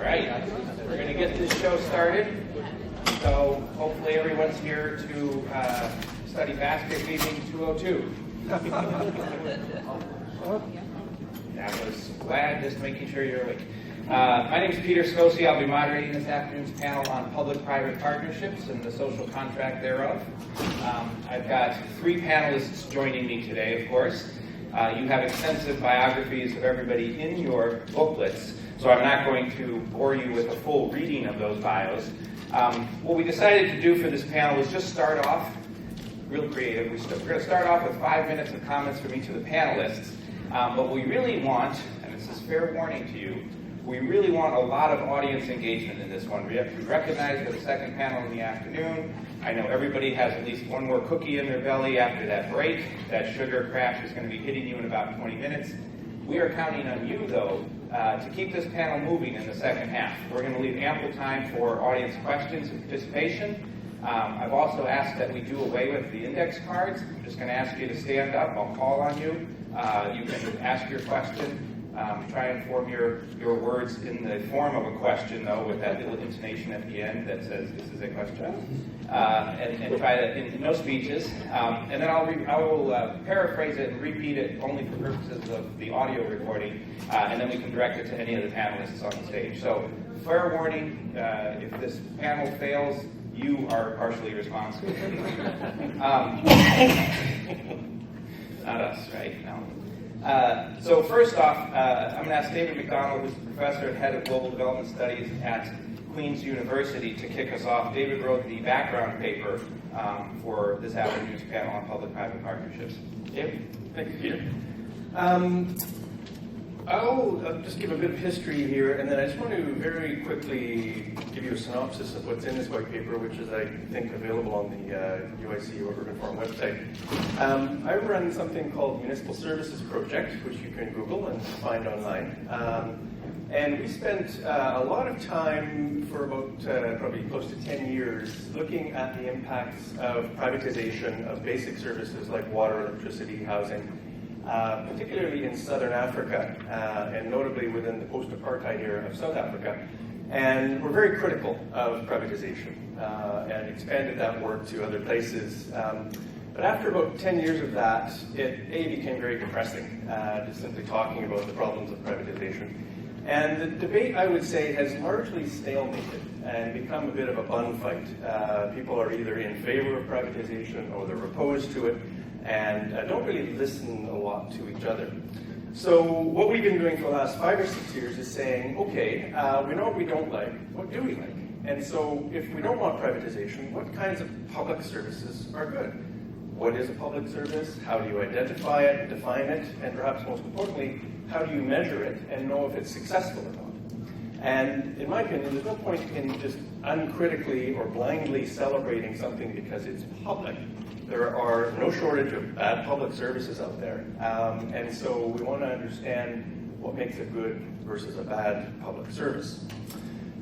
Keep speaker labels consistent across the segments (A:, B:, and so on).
A: right, we're going to get this show started. So hopefully everyone's here to study basket weaving 202. That was glad, just making sure you're awake. My name is Peter Scosi. I'll be moderating this afternoon's panel on public-private partnerships and the social contract thereof. I've got three panelists joining me today, of course. You have extensive biographies of everybody in your booklets, so I'm not going to bore you with a full reading of those bios. What we decided to do for this panel is just start off real creative. We're going to start off with 5 minutes of comments from each of the panelists. But we really want, and this is fair warning to you, we really want a lot of audience engagement in this one. We recognize for the second panel in the afternoon, I know everybody has at least one more cookie in their belly after that break. That sugar crash is going to be hitting you in about 20 minutes. We are counting on you, though, to keep this panel moving in the second half. We're going to leave ample time for audience questions and participation. I've also asked that we do away with the index cards. I'm just going to ask you to stand up. I'll call on you. You can ask your question. Try and form your words in the form of a question, though, with that little intonation at the end that says, this is a question. And try to, in no speeches. And then I will paraphrase it and repeat it only for purposes of the audio recording. And then we can direct it to any of the panelists on the stage. So, fair warning, if this panel fails, you are partially responsible. Not us, right? No. So first off, I'm going to ask David McDonald, who's the professor and head of global development studies at Queen's University, to kick us off. David wrote the background paper for this afternoon's panel on public-private partnerships. David?
B: Thank you, Peter. I'll just give a bit of history here, and then I just want to very quickly give you a synopsis of what's in this white paper, which is, I think, available on the UIC or Urban Forum website. I run something called Municipal Services Project, which you can Google and find online. And we spent a lot of time for about probably close to 10 years looking at the impacts of privatization of basic services like water, electricity, housing, particularly in southern Africa, and notably within the post-apartheid era of South Africa. And we're very critical of privatization and expanded that work to other places. But after about 10 years of that, it became very depressing, just simply talking about the problems of privatization. And the debate, I would say, has largely stalemated and become a bit of a bun fight. People are either in favor of privatization or they're opposed to it, and don't really listen a lot to each other. So what we've been doing for the last 5 or 6 years is saying, okay, we know what we don't like, what do we like? And so if we don't want privatization, what kinds of public services are good? What is a public service? How do you identify it, define it, and perhaps most importantly, how do you measure it and know if it's successful or not? And in my opinion, there's no point in just uncritically or blindly celebrating something because it's public. There are no shortage of bad public services out there. And so we want to understand what makes a good versus a bad public service.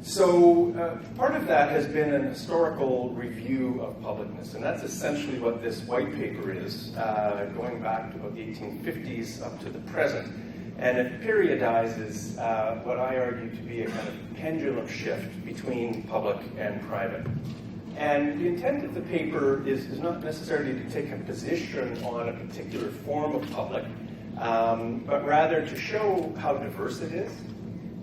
B: So part of that has been an historical review of publicness, and that's essentially what this white paper is, going back to about the 1850s up to the present. And it periodizes what I argue to be a kind of pendulum shift between public and private. And the intent of the paper is not necessarily to take a position on a particular form of public, but rather to show how diverse it is,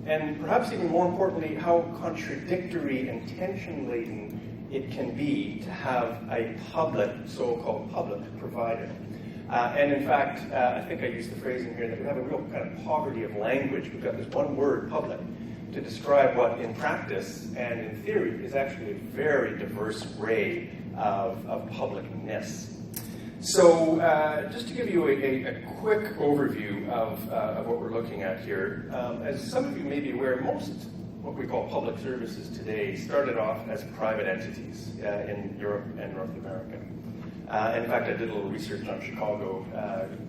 B: and perhaps even more importantly, how contradictory and tension-laden it can be to have a public, so-called public provider. And in fact, I think I used the phrase in here that we have a real kind of poverty of language. We've got this one word, public, to describe what in practice and in theory is actually a very diverse array of publicness. So just to give you a quick overview of what we're looking at here, as some of you may be aware, most what we call public services today started off as private entities in Europe and North America. And in fact, I did a little research on Chicago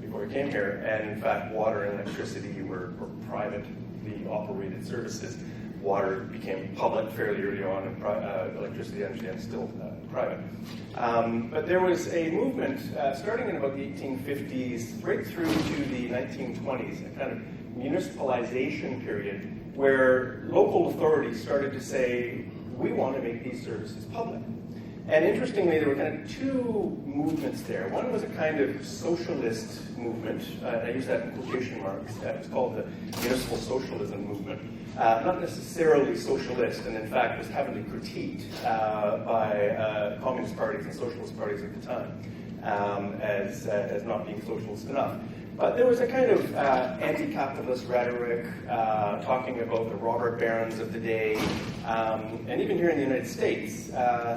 B: before I came here, and in fact, water and electricity were privately operated services. Water became public fairly early on, and electricity, I understand, is still private. But there was a movement starting in about the 1850s, right through to the 1920s, a kind of municipalization period where local authorities started to say, we want to make these services public. And interestingly, there were kind of two movements there. One was a kind of socialist movement. I use that in quotation marks. It was called the Municipal Socialism Movement. Not necessarily socialist, and in fact was heavily critiqued by communist parties and socialist parties at the time as not being socialist enough. But there was a kind of anti-capitalist rhetoric, talking about the robber barons of the day, and even here in the United States,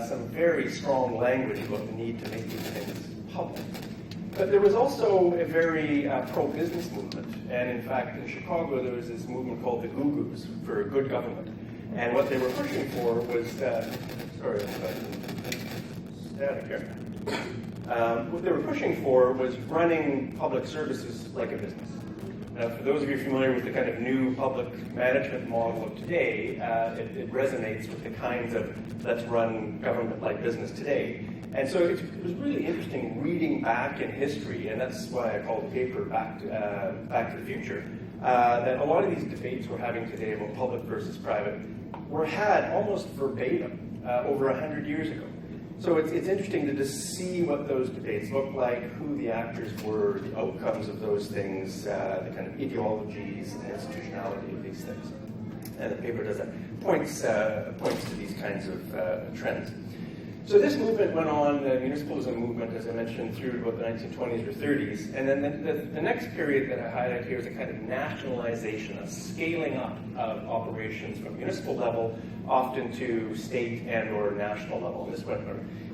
B: some very strong language about the need to make these things public. But there was also a very pro-business movement, and in fact, in Chicago, there was this movement called the Goo-Goos for good government. And what they were pushing for was, static here. What they were pushing for was running public services like a business. For those of you familiar with the kind of new public management model of today, it resonates with the kinds of let's run government like business today. And so it was really interesting reading back in history, and that's why I call the paper Back to the Future, that a lot of these debates we're having today about public versus private were had almost verbatim over 100 years ago. So it's interesting to just see what those debates look like, who the actors were, the outcomes of those things, the kind of ideologies and institutionality of these things. And the paper does that, points to these kinds of trends. So this movement went on, the municipalism movement, as I mentioned, through about the 1920s or 30s. And then the next period that I highlight here is a kind of nationalization, a scaling up of operations from municipal level, often to state and or national level. And this went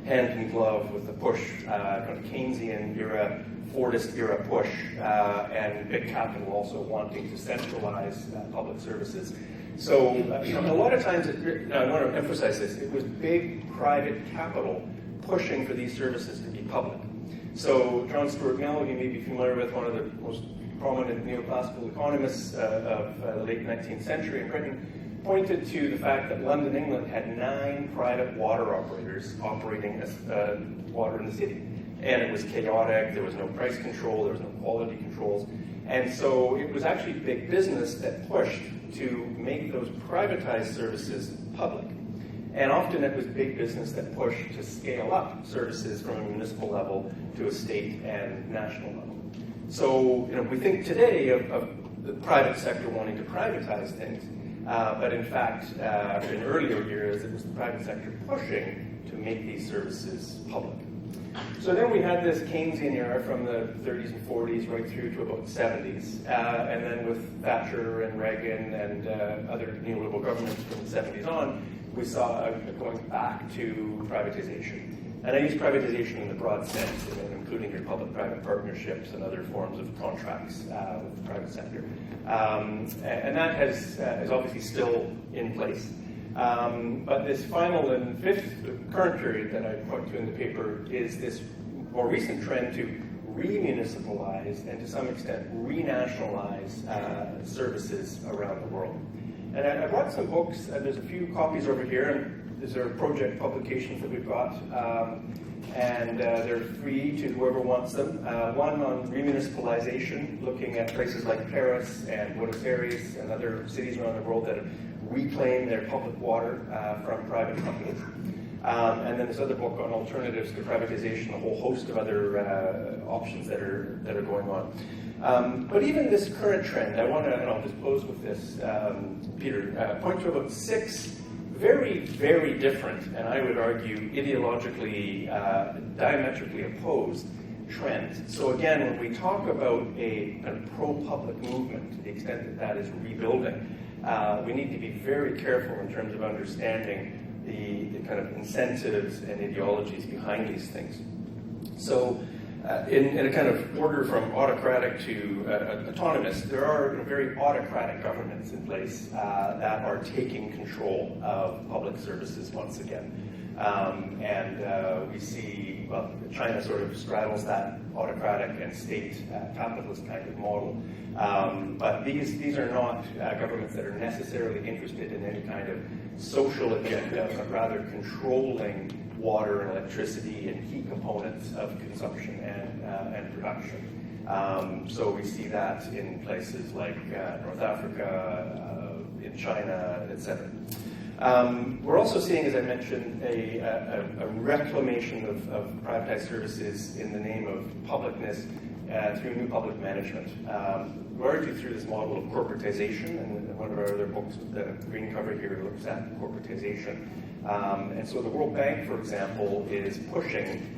B: hand in glove with the push, kind of Keynesian era, Fordist era push, and big capital also wanting to centralize public services. So, a lot of times, I want to emphasize this, it was big private capital pushing for these services to be public. So, John Stuart Mill, you may be familiar with, one of the most prominent neoclassical economists of the late 19th century in Britain, pointed to the fact that London, England had 9 private water operators operating water in the city. And it was chaotic, there was no price control, there was no quality controls. And so it was actually big business that pushed to make those privatized services public. And often it was big business that pushed to scale up services from a municipal level to a state and national level. So, we think today of the private sector wanting to privatize things, but in fact, in earlier years, it was the private sector pushing to make these services public. So then we had this Keynesian era from the 30s and 40s right through to about the 70s. And then with Thatcher and Reagan and other neoliberal governments from the 70s on, we saw going back to privatization. And I use privatization in the broad sense, including your public-private partnerships and other forms of contracts with the private sector. And that is obviously still in place. But this final and current period that I point to in the paper is this more recent trend to remunicipalize and to some extent renationalize services around the world. And I brought some books, and there's a few copies over here, and these are project publications that we've got, and they're free to whoever wants them. One on remunicipalization, looking at places like Paris and Buenos Aires and other cities around the world that have reclaimed their public water from private companies. And then this other book on alternatives to privatization, a whole host of other options that are going on. But even this current trend, I want to, and I'll just close with this, Peter, point to about 6 very, very different, and I would argue ideologically, diametrically opposed trends. So again, when we talk about a kind of pro-public movement, to the extent that that is rebuilding, we need to be very careful in terms of understanding the kind of incentives and ideologies behind these things. So in a kind of order from autocratic to autonomous, there are very autocratic governments in place that are taking control of public services once again. And we see, well, China sort of straddles that autocratic and state capitalist kind of model. But these are not governments that are necessarily interested in any kind of social agenda, but rather controlling water and electricity and key components of consumption and production. So we see that in places like North Africa, in China, etc. We're also seeing, as I mentioned, a reclamation of privatized services in the name of publicness through new public management, largely through this model of corporatization, and one of our other books, the green cover here, looks at corporatization. And so the World Bank, for example, is pushing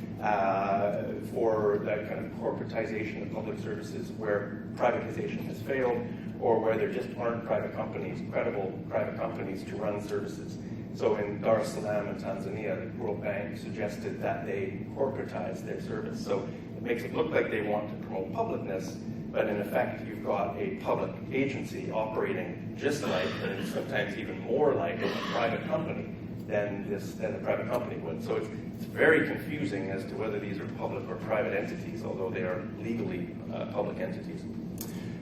B: for that kind of corporatization of public services where privatization has failed, or where there just aren't private companies, credible private companies to run services. So in Dar es Salaam in Tanzania, the World Bank suggested that they corporatize their service. So it makes it look like they want to promote publicness, but in effect you've got a public agency operating just like, and sometimes even more like, a private company than the private company would. So it's very confusing as to whether these are public or private entities, although they are legally public entities.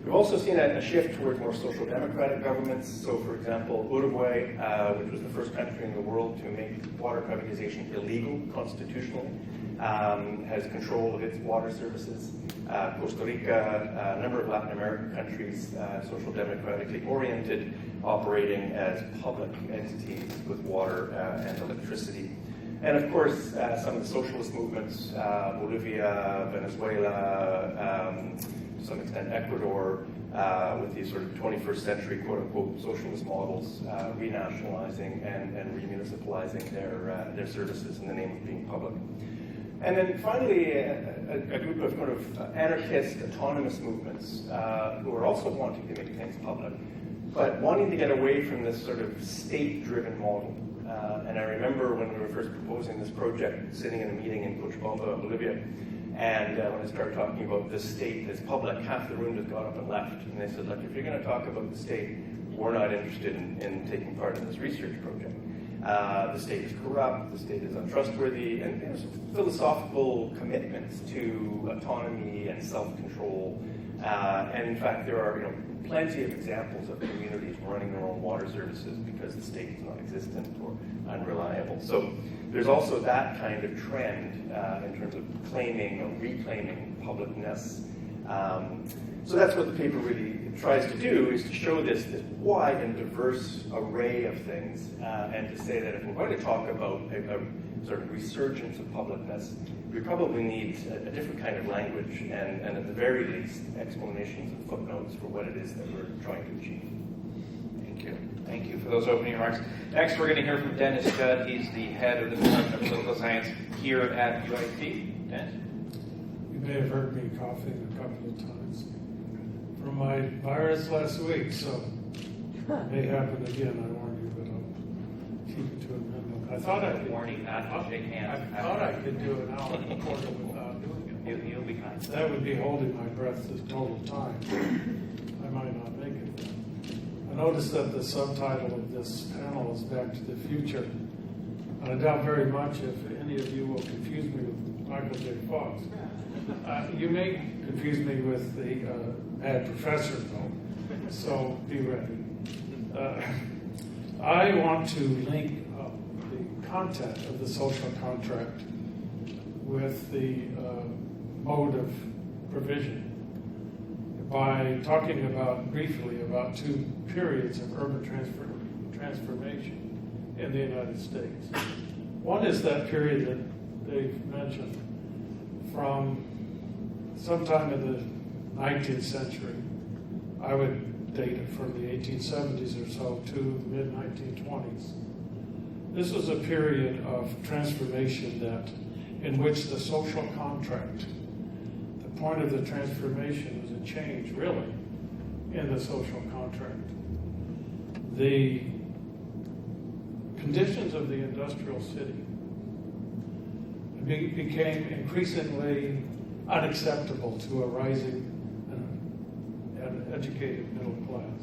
B: We've also seen a shift towards more social democratic governments. So, for example, Uruguay, which was the first country in the world to make water privatization illegal constitutionally, has control of its water services. Costa Rica, a number of Latin American countries, social democratically oriented, operating as public entities with water and electricity. And of course, some of the socialist movements, Bolivia, Venezuela, to some extent Ecuador, with these sort of 21st century quote-unquote socialist models, renationalizing and remunicipalizing their services in the name of being public. And then finally, a group of kind of anarchist, autonomous movements who are also wanting to make things public, but wanting to get away from this sort of state-driven model. And I remember when we were first proposing this project, sitting in a meeting in Cochabamba, Bolivia, and when I started talking about the state as public, half the room just got up and left. And they said, look, if you're going to talk about the state, we're not interested in taking part in this research project. The state is corrupt, the state is untrustworthy, and there's philosophical commitments to autonomy and self-control. And in fact, there are plenty of examples of communities running their own water services because the state is non-existent or unreliable. So there's also that kind of trend in terms of claiming or reclaiming publicness. So that's what the paper really tries to do, is to show this wide and diverse array of things, and to say that if we're going to talk about a sort of resurgence of publicness, we probably need a different kind of language and at the very least explanations and footnotes for what it is that we're trying to achieve.
A: Thank you. Thank you for those opening remarks. Next, we're going to hear from Dennis Judd. He's the head of the Department of Political Science here at UIT. Dennis?
C: You may have heard me coughing a couple of times from my virus last week, so it may happen again, I warn you, but I'll keep it to a minimum. I thought I could,
A: warning not to shake hands.
C: I thought I could do an hour and a quarter without doing it.
A: You'll be fine.
C: That would be holding my breath the total time. I might not make it. I noticed that the subtitle of this panel is Back to the Future. I doubt very much if any of you will confuse me with Michael J. Fox. You may confuse me with the bad professor, though, so be ready. I want to link up the content of the social contract with the mode of provision by talking briefly about two periods of urban transformation in the United States. One is that period that Dave mentioned from sometime in the 19th century. I would date it from the 1870s or so to the mid-1920s. This was a period of transformation in which the social contract, the point of the transformation was a change, really, in the social contract. The conditions of the industrial city became increasingly unacceptable to a rising and educated middle class.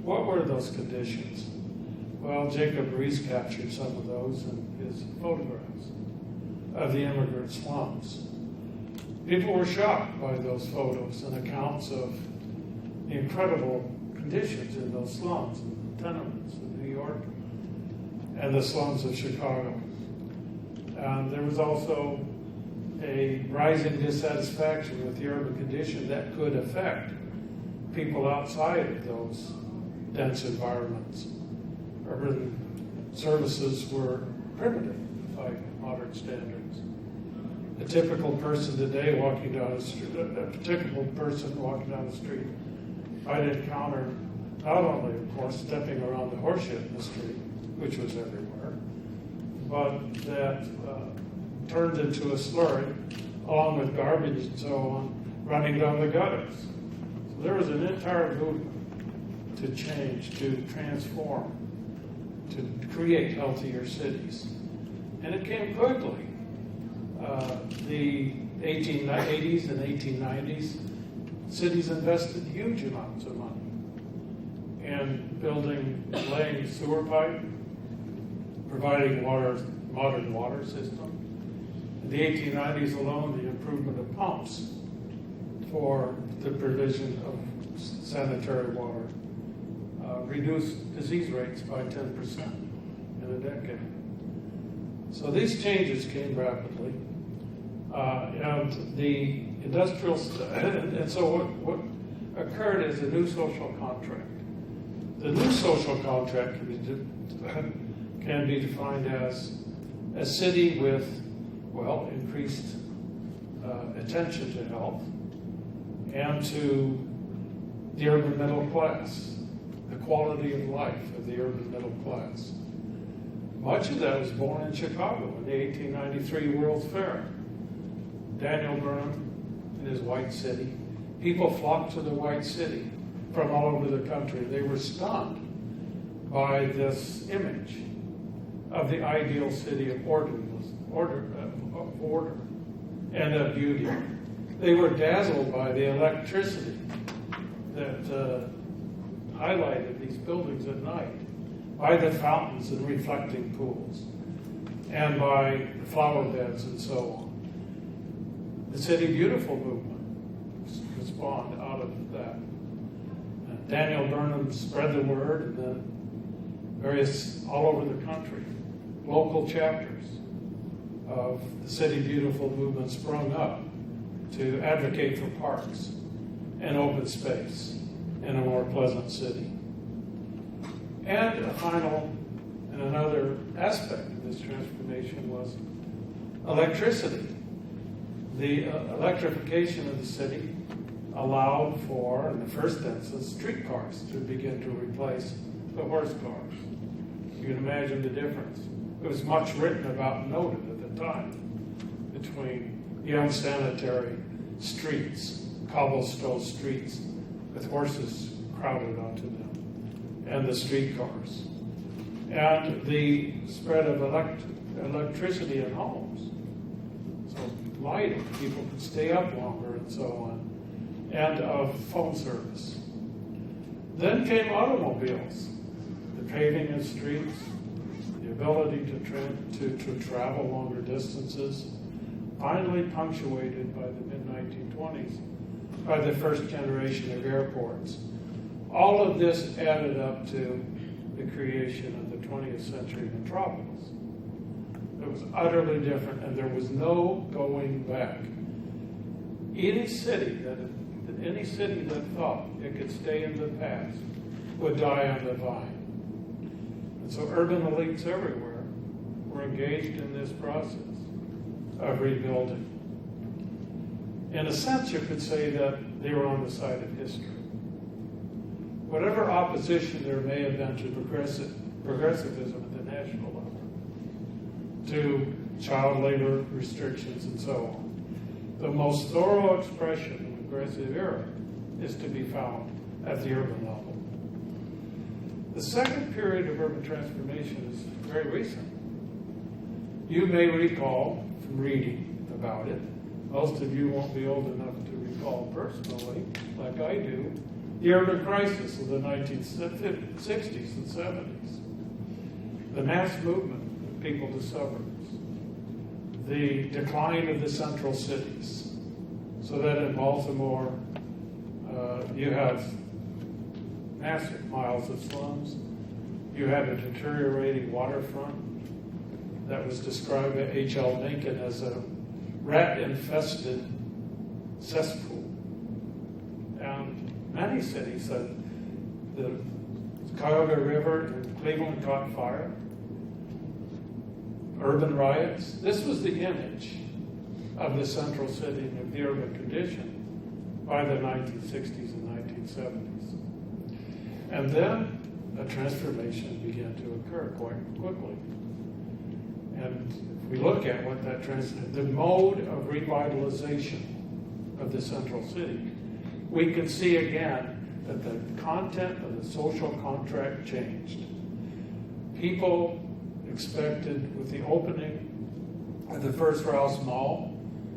C: What were those conditions? Well, Jacob Riis captured some of those in his photographs of the immigrant slums. People were shocked by those photos and accounts of the incredible conditions in those slums, and tenements in New York, and the slums of Chicago. And there was also a rising dissatisfaction with the urban condition that could affect people outside of those dense environments. Urban services were primitive by modern standards. A typical person today walking down the street, might encounter not only, of course, stepping around the horseshit in the street, which was everywhere, but that turned into a slurry, along with garbage and so on, running down the gutters. So there was an entire movement to change, to transform, to create healthier cities. And it came quickly. The 1880s and 1890s, cities invested huge amounts of money in laying sewer pipe, providing modern water system. In the 1890s alone, the improvement of pumps for the provision of sanitary water reduced disease rates by 10% in a decade. So these changes came rapidly, and the industrial, and so what occurred is a new social contract. The new social contract can be defined as a city with, well, increased attention to health and to the urban middle class, the quality of life of the urban middle class. Much of that was born in Chicago in the 1893 World's Fair. Daniel Burnham in his White City. People flocked to the White City from all over the country. They were stunned by this image of the ideal city of order and of beauty. They were dazzled by the electricity that highlighted these buildings at night, by the fountains and reflecting pools, and by the flower beds and so on. The City Beautiful movement was spawned out of that. Daniel Burnham spread the word, and then all over the country, local chapters of the City Beautiful movement sprung up to advocate for parks and open space in a more pleasant city. And another aspect of this transformation was electricity. The electrification of the city allowed for, in the first instance, streetcars to begin to replace the horse cars. You can imagine the difference. It was much written about and noted at the time between the unsanitary streets, cobblestone streets with horses crowded onto them, and the streetcars, and the spread of electricity in homes. So lighting, people could stay up longer and so on, and of phone service. Then came automobiles, the paving of streets, the ability to travel longer distances, finally punctuated by the mid-1920s by the first generation of airports. All of this added up to the creation of the 20th century metropolis. It was utterly different, and there was no going back. Any city that thought it could stay in the past would die on the vine. And so urban elites everywhere were engaged in this process of rebuilding. In a sense, you could say that they were on the side of history. Whatever opposition there may have been to progressivism at the national level, to child labor restrictions and so on, the most thorough expression of the progressive era is to be found at the urban level. The second period of urban transformation is very recent. You may recall from reading about it, most of you won't be old enough to recall personally, like I do, the urban crisis of the 1960s and 70s, the mass movement of people to suburbs, the decline of the central cities, so that in Baltimore you have massive miles of slums, you have a deteriorating waterfront that was described by H.L. Mencken as a rat-infested cesspool. And many cities, the Cuyahoga River and Cleveland caught fire, urban riots. This was the image of the central city and of the urban condition by the 1960s and 1970s. And then a transformation began to occur quite quickly. And if we look at what that the mode of revitalization of the central city, we can see again that the content of the social contract changed. People expected, with the opening of the first Rouse Mall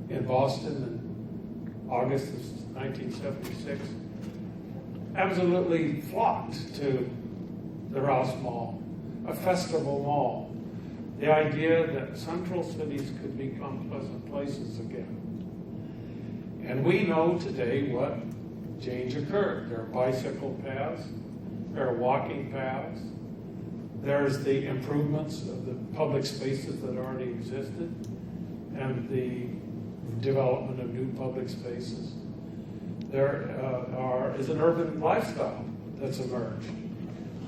C: in Boston in August of 1976, absolutely flocked to the Rouse Mall, a festival mall. The idea that central cities could become pleasant places again. And we know today what change occurred. There are bicycle paths, there are walking paths, there's the improvements of the public spaces that already existed, and the development of new public spaces. There is an urban lifestyle that's emerged.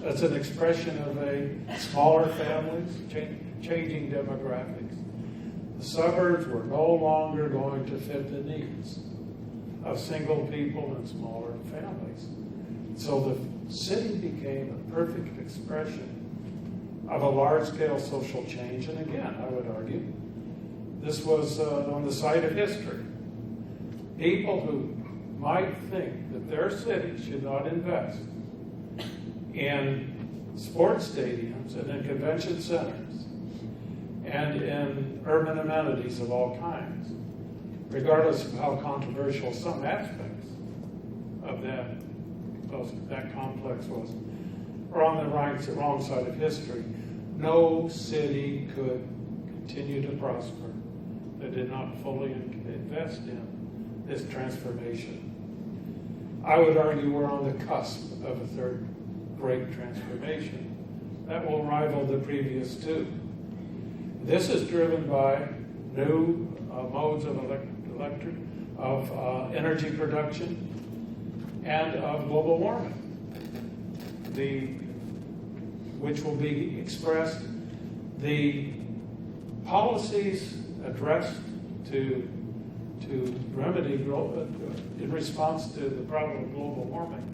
C: That's an expression of a smaller families, changing demographics. The suburbs were no longer going to fit the needs of single people and smaller families. So the city became a perfect expression of a large-scale social change. And again, I would argue, this was on the side of history. People who might think that their city should not invest in sports stadiums and in convention centers and in urban amenities of all kinds, regardless of how controversial some aspects of that complex was, or on the wrong side of history. No city could continue to prosper that did not fully invest in this transformation. I would argue we're on the cusp of a third great transformation that will rival the previous two. This is driven by new modes of energy production and of global warming, which will be expressed. The policies addressed to remedy in response to the problem of global warming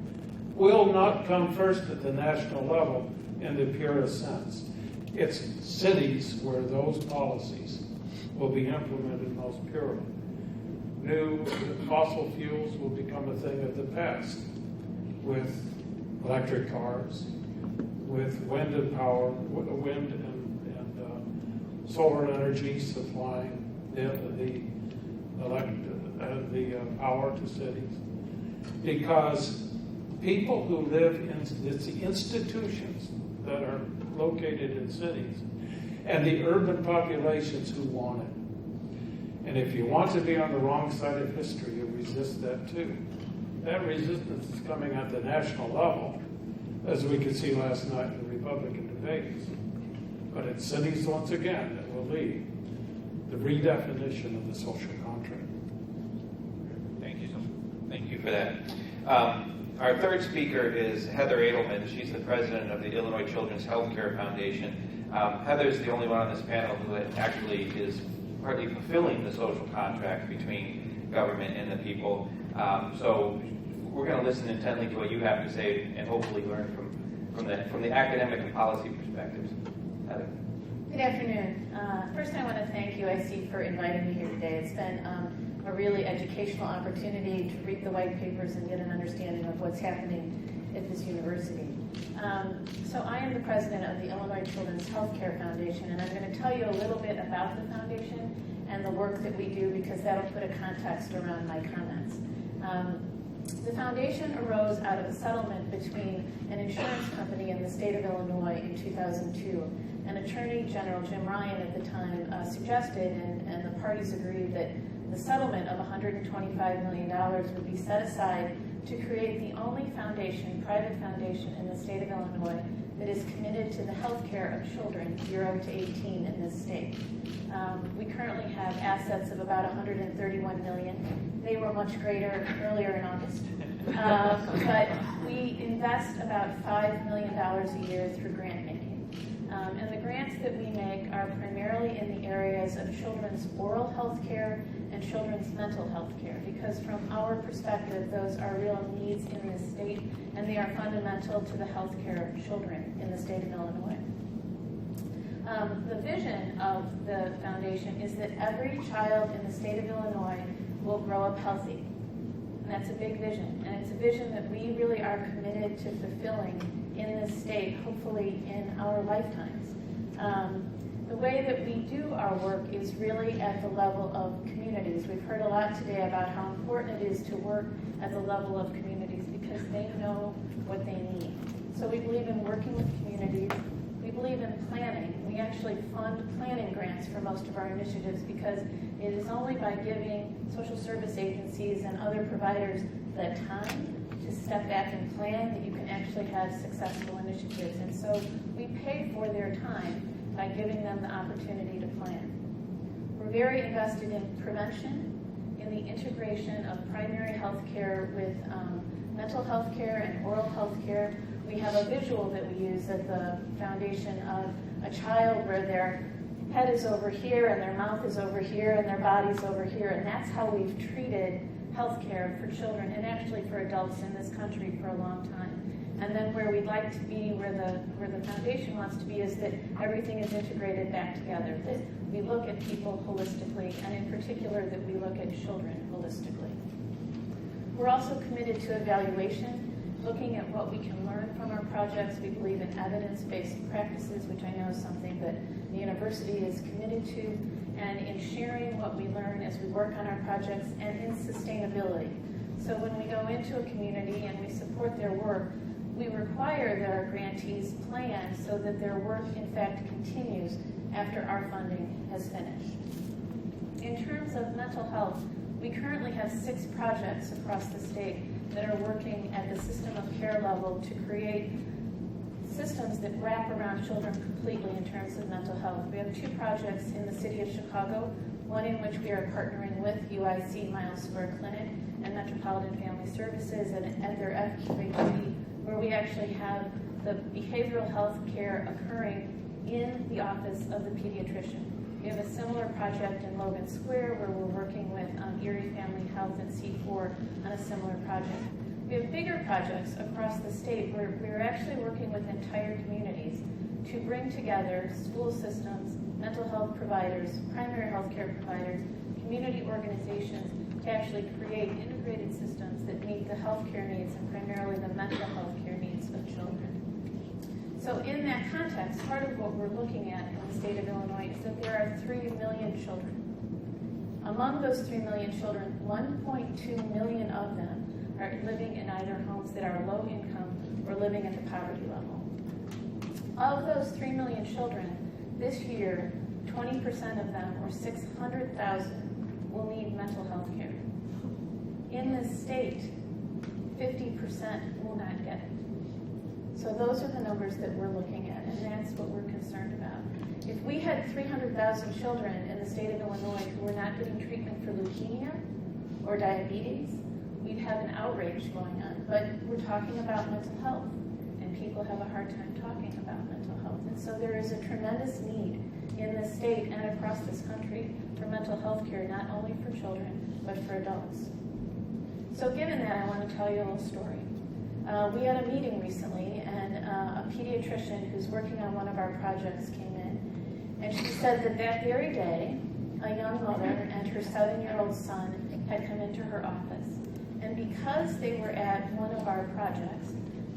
C: will not come first at the national level in the purest sense. It's cities where those policies will be implemented most purely. New fossil fuels will become a thing of the past with electric cars, with wind and solar energy supplying the power to cities. Because people who live in the institutions that are located in cities and the urban populations who want it. And if you want to be on the wrong side of history, you resist that too. That resistance is coming at the national level, as we could see last night in the Republican debates. But it's cities, once again, that will lead the redefinition of the social contract.
A: Thank you for that. Our third speaker is Heather Edelman. She's the president of the Illinois Children's Healthcare Foundation. Heather's the only one on this panel who actually is partly fulfilling the social contract between government and the people. So we're going to listen intently to what you have to say and hopefully learn from the academic and policy perspectives. Heather.
D: Good afternoon. First, I want to thank UIC for inviting me here today. It's been a really educational opportunity to read the white papers and get an understanding of what's happening at this university. So I am the president of the Illinois Children's Healthcare Foundation, and I'm going to tell you a little bit about the foundation and the work that we do, because that'll put a context around my comments. The foundation arose out of a settlement between an insurance company in the state of Illinois in 2002. And Attorney General Jim Ryan at the time suggested, and the parties agreed, that the settlement of $125 million would be set aside to create the only foundation, private foundation in the state of Illinois that is committed to the health care of children 0 to 18 in this state. We currently have assets of about $131 million. They were much greater earlier in August. But we invest about $5 million a year through grant making. And the grants that we make are primarily in the areas of children's oral health care and children's mental health care, because from our perspective, those are real needs in this state, and they are fundamental to the health care of children in the state of Illinois. The vision of the foundation is that every child in the state of Illinois will grow up healthy. And that's a big vision. And it's a vision that we really are committed to fulfilling in this state, hopefully in our lifetimes. The way that we do our work is really at the level of communities. We've heard a lot today about how important it is to work at the level of communities because they know what they need. So we believe in working with communities. We believe in planning. We actually fund planning grants for most of our initiatives because it is only by giving social service agencies and other providers the time to step back and plan that you can actually have successful initiatives. And so we pay for their time by giving them the opportunity to plan. We're very invested in prevention, in the integration of primary health care with mental health care and oral health care. We have a visual that we use at the foundation of a child where their head is over here and their mouth is over here and their body's over here, and that's how we've treated health care for children and actually for adults in this country for a long time. And then where we'd like to be, where the foundation wants to be, is that everything is integrated back together, that we look at people holistically, and in particular that we look at children holistically. We're also committed to evaluation, looking at what we can learn from our projects. We believe in evidence-based practices, which I know is something that the university is committed to, and in sharing what we learn as we work on our projects, and in sustainability. So when we go into a community and we support their work, we require that our grantees plan so that their work, in fact, continues after our funding has finished. In terms of mental health, we currently have 6 projects across the state that are working at the system of care level to create systems that wrap around children completely in terms of mental health. We have 2 projects in the city of Chicago, one in which we are partnering with UIC Miles Square Clinic and Metropolitan Family Services and at their FQHC, where we actually have the behavioral health care occurring in the office of the pediatrician. We have a similar project in Logan Square where we're working with Erie Family Health and C4 on a similar project. We have bigger projects across the state where we're actually working with entire communities to bring together school systems, mental health providers, primary health care providers, community organizations to actually create integrated systems that meet the healthcare needs and primarily the mental health care needs of children. So in that context, part of what we're looking at in the state of Illinois is that there are 3 million children. Among those 3 million children, 1.2 million of them are living in either homes that are low income or living at the poverty level. Of those 3 million children, this year, 20% of them, or 600,000, will need mental health care. In this state, 50% will not get it. So those are the numbers that we're looking at, and that's what we're concerned about. If we had 300,000 children in the state of Illinois who were not getting treatment for leukemia or diabetes, we'd have an outrage going on. But we're talking about mental health, and people have a hard time talking about mental health. And so there is a tremendous need in this state and across this country for mental health care, not only for children, but for adults. So given that, I want to tell you a little story. We had a meeting recently, and a pediatrician who's working on one of our projects came in, and she said that that very day, a young mother and her 7-year-old son had come into her office. And because they were at one of our projects,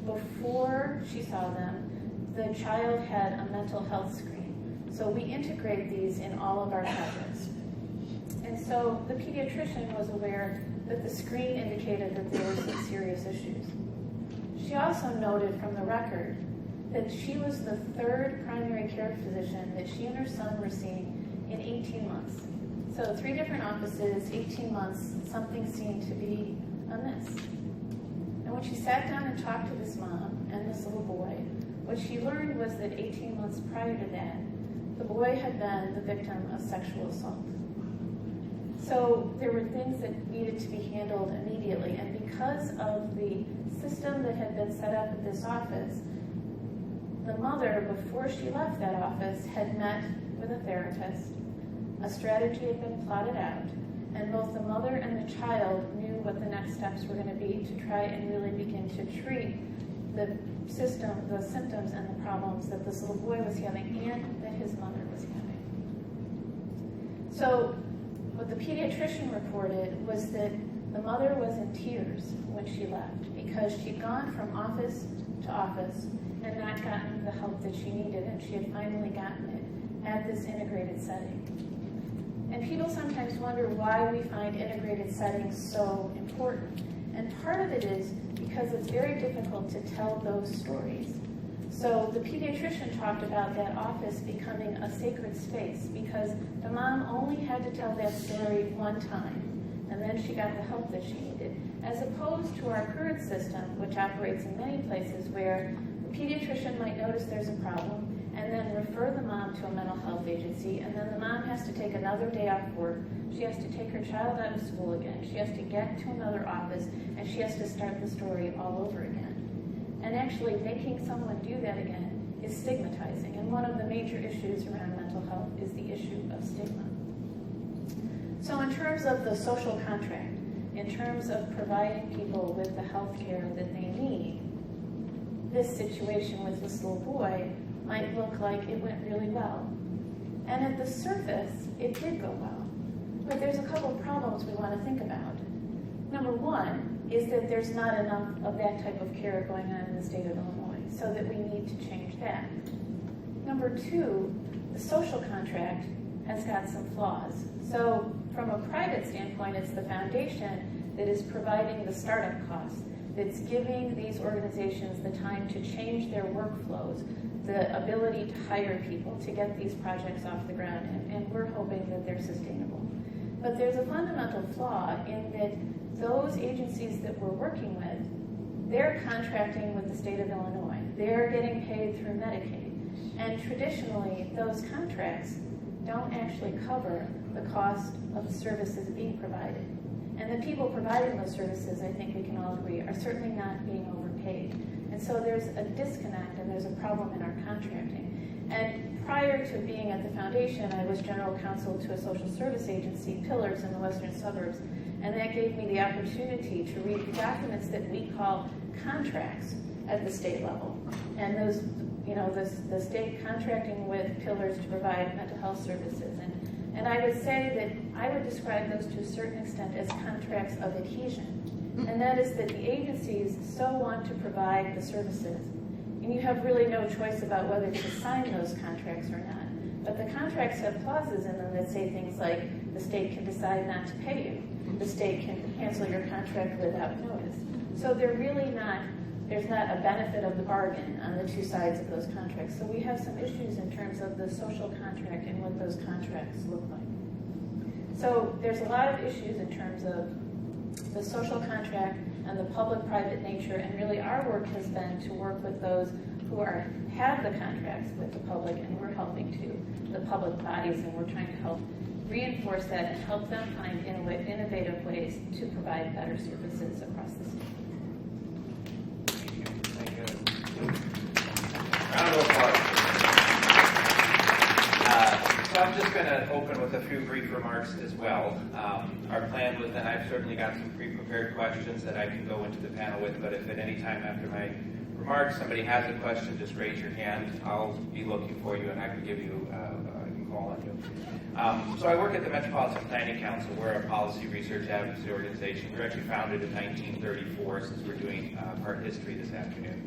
D: before she saw them, the child had a mental health screen. So we integrate these in all of our projects. And so the pediatrician was aware that the screen indicated that there were some serious issues. She also noted from the record that she was the 3rd primary care physician that she and her son were seeing in 18 months. So 3 different offices, 18 months, something seemed to be amiss. And when she sat down and talked to this mom and this little boy, what she learned was that 18 months prior to that, the boy had been the victim of sexual assault. So there were things that needed to be handled immediately, and because of the system that had been set up at this office, the mother, before she left that office, had met with a therapist. A strategy had been plotted out, and both the mother and the child knew what the next steps were going to be to try and really begin to treat the symptoms and the problems that this little boy was having and that his mother was having. So what the pediatrician reported was that the mother was in tears when she left because she'd gone from office to office and not gotten the help that she needed, and she had finally gotten it at this integrated setting. And people sometimes wonder why we find integrated settings so important. And part of it is because it's very difficult to tell those stories. So the pediatrician talked about that office becoming a sacred space because the mom only had to tell that story one time, and then she got the help that she needed, as opposed to our current system, which operates in many places where the pediatrician might notice there's a problem and then refer the mom to a mental health agency, and then the mom has to take another day off work. She has to take her child out of school again. She has to get to another office, and she has to start the story all over again. And actually making someone do that again is stigmatizing, and one of the major issues around mental health is the issue of stigma. So in terms of the social contract, in terms of providing people with the health care that they need, this situation with this little boy might look like it went really well. And at the surface, it did go well. But there's a couple of problems we want to think about. Number one is that there's not enough of that type of care going on in the state of Illinois, so that we need to change that. Number two, the social contract has got some flaws. So from a private standpoint, it's the foundation that is providing the startup costs, that's giving these organizations the time to change their workflows, the ability to hire people, to get these projects off the ground, and we're hoping that they're sustainable. But there's a fundamental flaw in that those agencies that we're working with, they're contracting with the state of Illinois. They're getting paid through Medicaid. And traditionally, those contracts don't actually cover the cost of the services being provided. And the people providing those services, I think we can all agree, are certainly not being overpaid. And so there's a disconnect and there's a problem in our contracting. And prior to being at the foundation, I was general counsel to a social service agency, Pillars, in the western suburbs. And that gave me the opportunity to read the documents that we call contracts at the state level. And those, the state contracting with Pillars to provide mental health services. And I would say that I would describe those to a certain extent as contracts of adhesion. And that is that the agencies so want to provide the services, and you have really no choice about whether to sign those contracts or not. But the contracts have clauses in them that say things like the state can decide not to pay you. The state can cancel your contract without notice. So there's not a benefit of the bargain on the two sides of those contracts. So we have some issues in terms of the social contract and what those contracts look like. So there's a lot of issues in terms of the social contract and the public-private nature, and really our work has been to work with those who have the contracts with the public, and we're helping the public bodies, and we're trying to help reinforce that and help them find innovative ways to provide better services across the state.
A: Thank you. Round of applause. So I'm just going to open with a few brief remarks as well. Our plan was, and I've certainly got some pre-prepared questions that I can go into the panel with, but if at any time after my remarks somebody has a question, just raise your hand. I'll be looking for you and I can give you, I can call on you. So I work at the Metropolitan Planning Council. We're a policy research advocacy organization. We were actually founded in 1934, since we're doing part history this afternoon.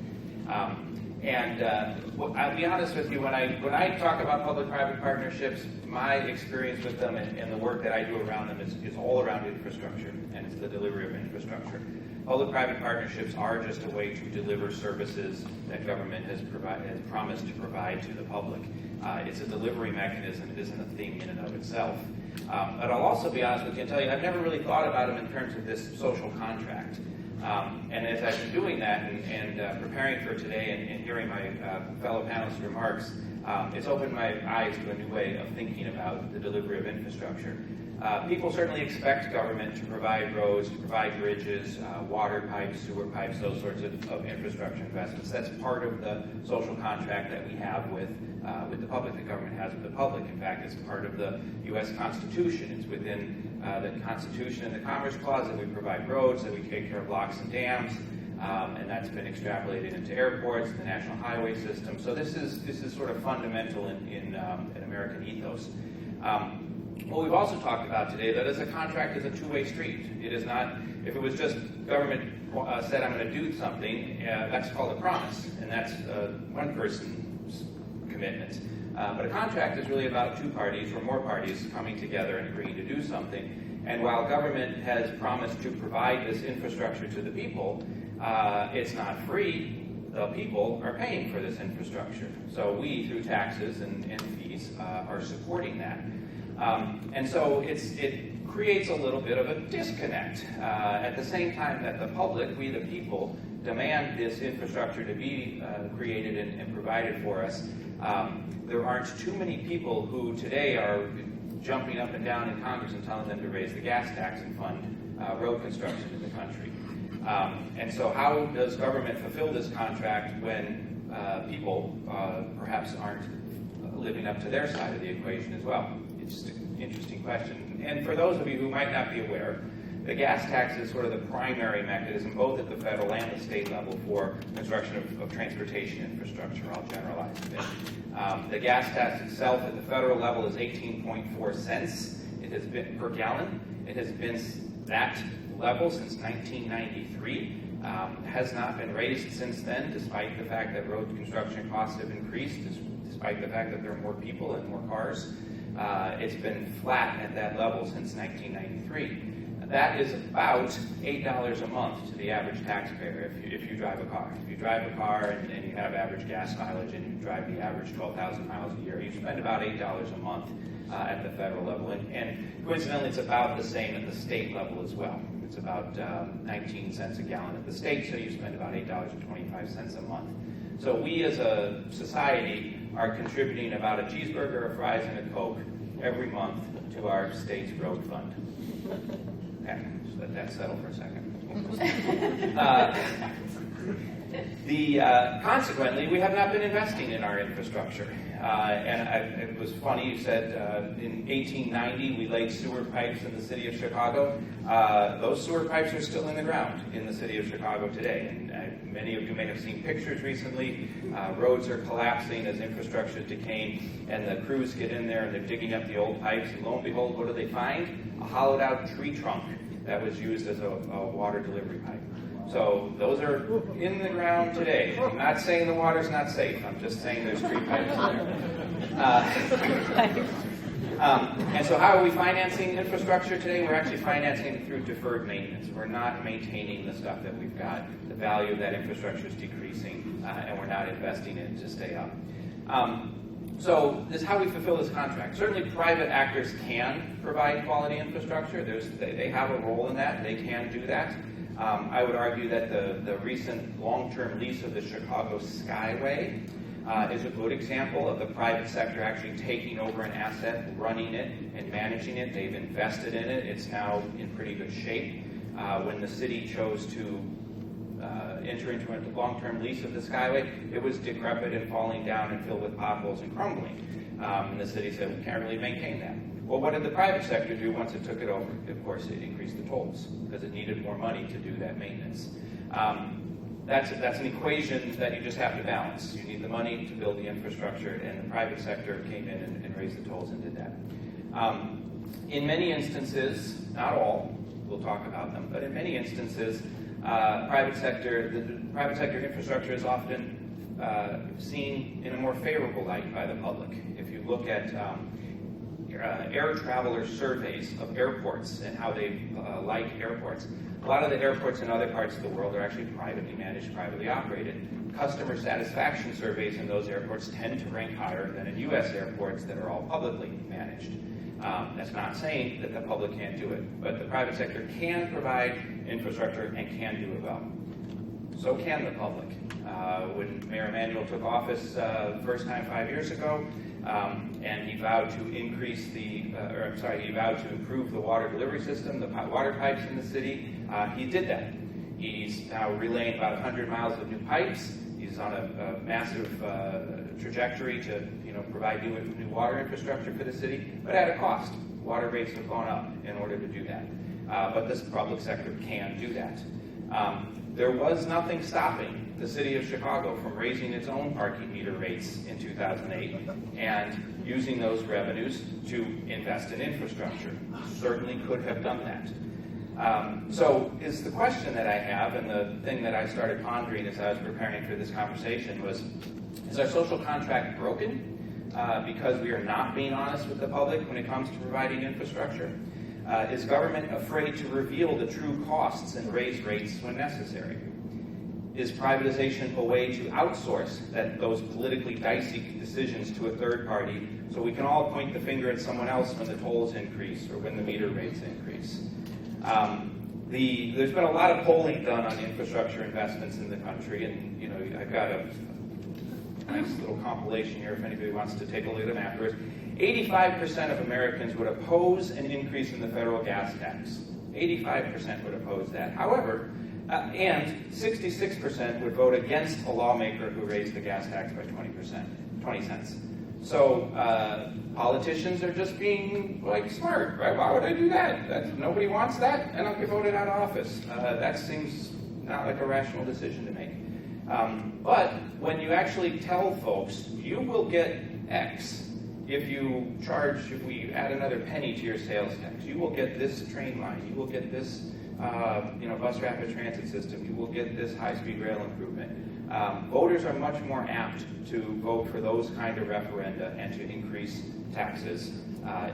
A: I'll be honest with you, when I talk about public-private partnerships, my experience with them and the work that I do around them is all around infrastructure, and it's the delivery of infrastructure. Public-private partnerships are just a way to deliver services that government has promised to provide to the public. It's a delivery mechanism. It isn't a thing in and of itself. But I'll also be honest with you and tell you, I've never really thought about them in terms of this social contract. And as I've been doing that and preparing for today and hearing my fellow panelists' remarks, it's opened my eyes to a new way of thinking about the delivery of infrastructure. People certainly expect government to provide roads, to provide bridges, water pipes, sewer pipes, those sorts of infrastructure investments. That's part of the social contract that we have with the public, the government has with the public. In fact, it's part of the U.S. Constitution. It's within the Constitution and the Commerce Clause that we provide roads, that we take care of locks and dams, and that's been extrapolated into airports, the national highway system. So this is sort of fundamental in American ethos. What we've also talked about today, that as a contract is a two-way street. It is not, if it was just government said I'm going to do something, that's called a promise, and that's one person's commitment. But a contract is really about two parties or more parties coming together and agreeing to do something. And while government has promised to provide this infrastructure to the people, it's not free. The people are paying for this infrastructure. So we, through taxes and fees, are supporting that. And so it creates a little bit of a disconnect. At the same time that the public, we the people, demand this infrastructure to be created and provided for us, there aren't too many people who today are jumping up and down in Congress and telling them to raise the gas tax and fund road construction in the country. And so how does government fulfill this contract when people perhaps aren't living up to their side of the equation as well? It's just an interesting question. And for those of you who might not be aware, the gas tax is sort of the primary mechanism, both at the federal and the state level, for construction of transportation infrastructure. I'll generalize a bit. The gas tax itself at the federal level is 18.4 cents. It has been per gallon. It has been that level since 1993. Has not been raised since then, despite the fact that road construction costs have increased, despite the fact that there are more people and more cars. It's been flat at that level since 1993. That is about $8 a month to the average taxpayer if you drive a car. If you drive a car and you have average gas mileage and you drive the average 12,000 miles a year, you spend about $8 a month at the federal level. And coincidentally, it's about the same at the state level as well. It's about 19 cents a gallon at the state, so you spend about $8.25 a month. So we as a society are contributing about a cheeseburger, a fries, and a Coke every month to our state's road fund. Okay, just let that settle for a second. Consequently, we have not been investing in our infrastructure. It was funny, you said in 1890 we laid sewer pipes in the city of Chicago. Those sewer pipes are still in the ground in the city of Chicago today. And many of you may have seen pictures recently. Roads are collapsing as infrastructure is decaying, and the crews get in there and they're digging up the old pipes. And lo and behold, what do they find? A hollowed out tree trunk that was used as a water delivery pipe. So those are in the ground today. I'm not saying the water's not safe. I'm just saying there's tree pipes there. And so how are we financing infrastructure today? We're actually financing it through deferred maintenance. We're not maintaining the stuff that we've got. The value of that infrastructure is decreasing, and we're not investing in it to stay up. So this is how we fulfill this contract. Certainly private actors can provide quality infrastructure. They have a role in that. They can do that. I would argue that the recent long-term lease of the Chicago Skyway is a good example of the private sector actually taking over an asset, running it, and managing it. They've invested in it. It's now in pretty good shape. When the city chose to enter into a long-term lease of the Skyway, it was decrepit and falling down and filled with potholes and crumbling. And the city said, we can't really maintain that. Well, what did the private sector do once it took it over? Of course, it increased the tolls because it needed more money to do that maintenance. That's an equation that you just have to balance. You need the money to build the infrastructure, and the private sector came in and raised the tolls and did that. In many instances, not all, we'll talk about them, but in many instances, the private sector infrastructure is often seen in a more favorable light by the public. If you look at air traveler surveys of airports and how they like airports, a lot of the airports in other parts of the world are actually privately managed, privately operated. Customer satisfaction surveys in those airports tend to rank higher than in U.S. airports that are all publicly managed. That's not saying that the public can't do it, but the private sector can provide infrastructure and can do it well. So can the public. when Mayor Emanuel took office first time 5 years ago, and he vowed to he vowed to improve the water delivery system, the water pipes in the city. He did that. He's now relaying about 100 miles of new pipes. He's on a massive trajectory to provide new water infrastructure for the city, but at a cost. Water rates have gone up in order to do that. But this public sector can do that. There was nothing stopping the city of Chicago from raising its own parking meter rates in 2008 and using those revenues to invest in infrastructure. Certainly could have done that. So is the question that I have, and the thing that I started pondering as I was preparing for this conversation was, is our social contract broken because we are not being honest with the public when it comes to providing infrastructure? Is government afraid to reveal the true costs and raise rates when necessary? Is privatization a way to outsource those politically dicey decisions to a third party so we can all point the finger at someone else when the tolls increase or when the meter rates increase? There's been a lot of polling done on infrastructure investments in the country, and I've got a nice little compilation here if anybody wants to take a look at them afterwards. 85% of Americans would oppose an increase in the federal gas tax. 85% would oppose that. However, and 66% would vote against a lawmaker who raised the gas tax by 20 cents. So politicians are just being smart, right? Why would I do that? Nobody wants that, and I'll get voted out of office. That seems not like a rational decision to make. But when you actually tell folks, you will get X if we add another penny to your sales tax, you will get this train line, you will get this bus rapid transit system, you will get this high-speed rail improvement. Voters are much more apt to vote for those kind of referenda and to increase taxes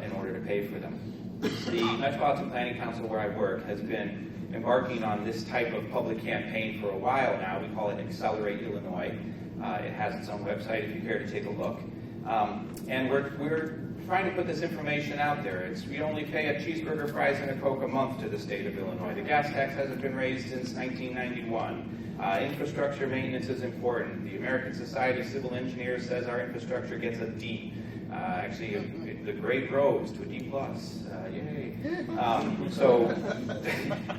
A: in order to pay for them. The Metropolitan Planning Council, where I work, has been embarking on this type of public campaign for a while now. We call it Accelerate Illinois. It has its own website if you care to take a look. And we're trying to put this information out there. We only pay a cheeseburger, fries, and a Coke a month to the state of Illinois. The gas tax hasn't been raised since 1991. Infrastructure maintenance is important. The American Society of Civil Engineers says our infrastructure gets a D. Actually, the grade rose to a D+. Yay.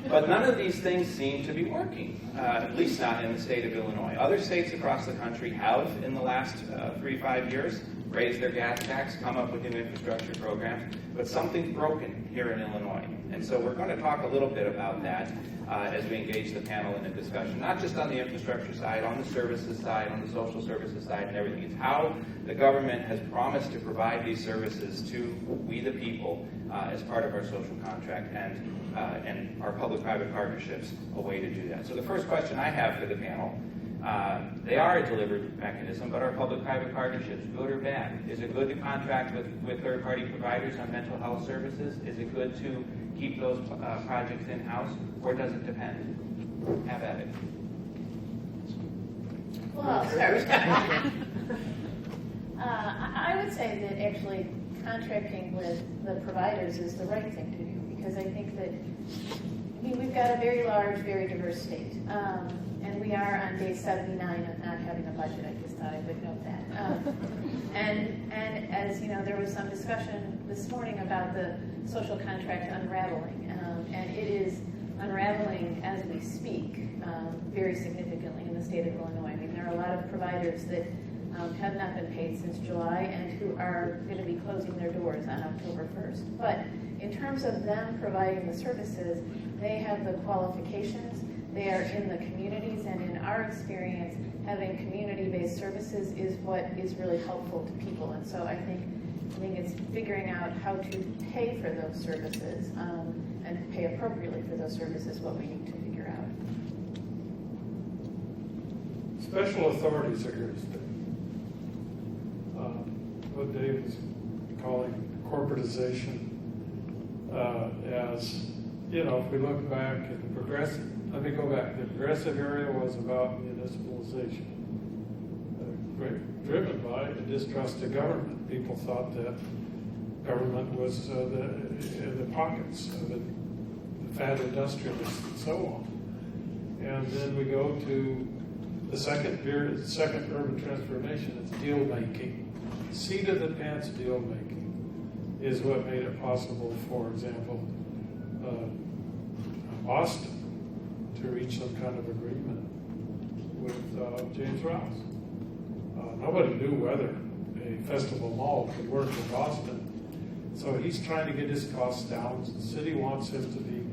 A: But none of these things seem to be working, at least not in the state of Illinois. Other states across the country have, in the last 3-5 years, raised their gas tax, come up with new infrastructure programs, but something's broken here in Illinois. And so we're going to talk a little bit about that as we engage the panel in a discussion, not just on the infrastructure side, on the services side, on the social services side, and everything. It's how the government has promised to provide these services to we the people as part of our social contract and our public-private partnerships, a way to do that. So the first question I have for the panel, they are a delivered mechanism, but are public-private partnerships good or bad? Is it good to contract with third-party providers on mental health services? Is it good to keep those projects in-house, or does it depend? Have at it.
D: Well, I'll start. I would say that actually contracting with the providers is the right thing to do, because I think that we've got a very large, very diverse state. And we are on day 79 of not having a budget. I just thought I would note that. And as you know, there was some discussion this morning about the social contract unraveling, and it is unraveling as we speak very significantly in the state of Illinois. I mean, there are a lot of providers that have not been paid since July and who are going to be closing their doors on October 1st. But in terms of them providing the services, they have the qualifications. They are in the communities, and in our experience, having community-based services is what is really helpful to people. And so I think it's figuring out how to pay for those services and pay appropriately for those services what we need to figure out.
C: Special authorities are here to stay. What Dave is calling corporatization, as if we look back at the progressive. Let me go back. The progressive area was about municipalization, driven by a distrust of government. People thought that government was in the pockets of the fat industrialists and so on. And then we go to The second urban transformation is deal making. Seat of the pants deal making is what made it possible, for example, Boston to reach some kind of agreement with James Rouse. Nobody knew whether a festival mall could work in Boston. So he's trying to get his costs down. The city wants him to be.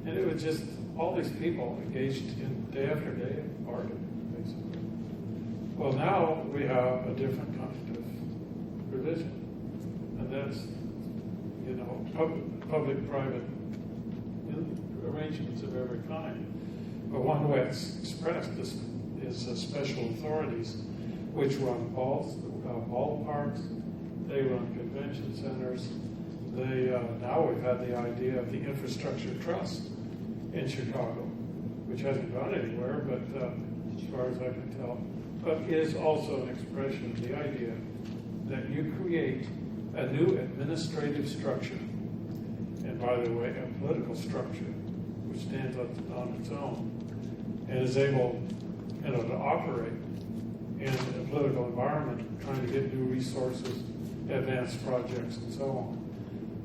C: And it was just all these people engaged in day after day bargaining, basically. Well, now we have a different kind of provision. And that's, public-private arrangements of every kind. But one way it's expressed is special authorities, which run ballparks, they run convention centers. Now we've had the idea of the infrastructure trust in Chicago, which hasn't gone anywhere, but as far as I can tell, but is also an expression of the idea that you create a new administrative structure, and by the way, a political structure, which stands on its own, and is able, to operate in a political environment, trying to get new resources, advance projects, and so on.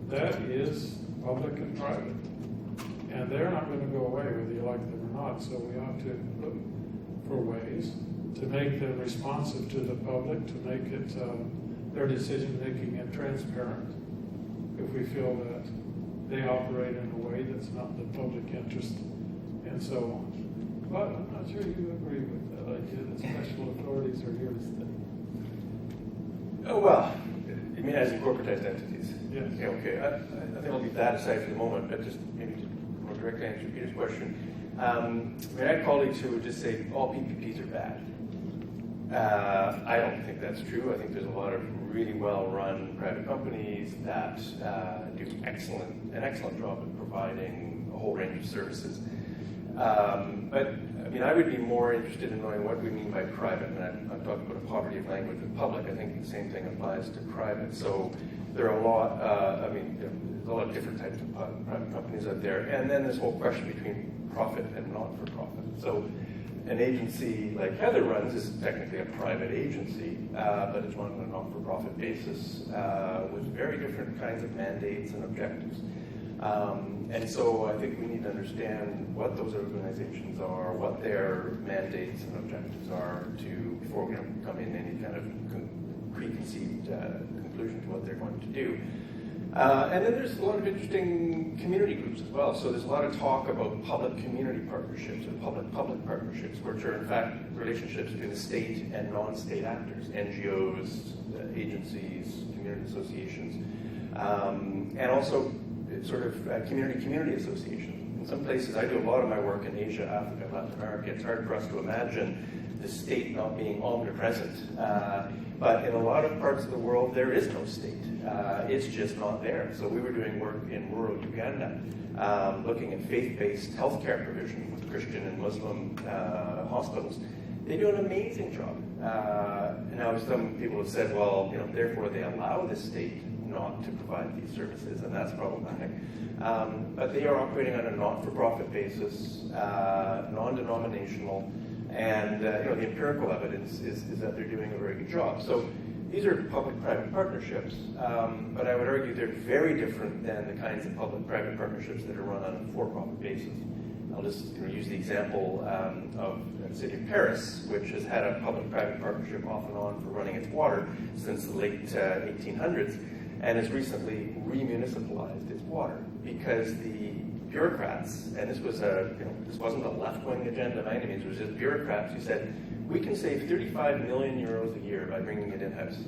C: That is public and private. And they're not going to go away whether you like them or not, so we ought to look for ways to make them responsive to the public, to make it their decision-making and transparent if we feel that they operate in a way that's not in the public interest, and so on. But I'm not sure you agree with that idea that special authorities are here to stay.
B: Oh, well, you mean as in corporatized entities?
C: Yes.
B: Yeah, okay. I think I'll leave that aside for the moment, but just maybe to more directly answer Peter's question. I have colleagues who would just say all PPPs are bad. I don't think that's true. I think there's a lot of really well-run private companies that do an excellent job of providing a whole range of services. But I would be more interested in knowing what we mean by private. I've talked about a poverty of language with public. I think the same thing applies to private. So there are a lot. There's a lot of different types of private companies out there. And then this whole question between profit and not-for-profit. So an agency like Heather runs is technically a private agency, but it's run on a not-for-profit basis with very different kinds of mandates and objectives. And so I think we need to understand what those organizations are, what their mandates and objectives are before we come in any kind of preconceived conclusion to what they're going to do. And then there's a lot of interesting community groups as well. So there's a lot of talk about public-community partnerships or public-public partnerships, which are in fact relationships between the state and non-state actors, NGOs, agencies, community associations, and also sort of community associations. In some places, I do a lot of my work in Asia, Africa, Latin America. It's hard for us to imagine the state not being omnipresent. But in a lot of parts of the world, there is no state. It's just not there. So we were doing work in rural Uganda, looking at faith-based healthcare provision with Christian and Muslim hospitals. They do an amazing job. Now, some people have said, well, therefore they allow the state not to provide these services, and that's problematic. But they are operating on a not-for-profit basis, non-denominational, and the empirical evidence is that they're doing a very good job. So these are public-private partnerships, but I would argue they're very different than the kinds of public-private partnerships that are run on a for-profit basis. I'll just use the example of the city of Paris, which has had a public-private partnership off and on for running its water since the late 1800s, and has recently remunicipalized its water because the bureaucrats, and this wasn't a left-wing agenda by any means, it was just bureaucrats who said, we can save 35 million euros a year by bringing it in-house.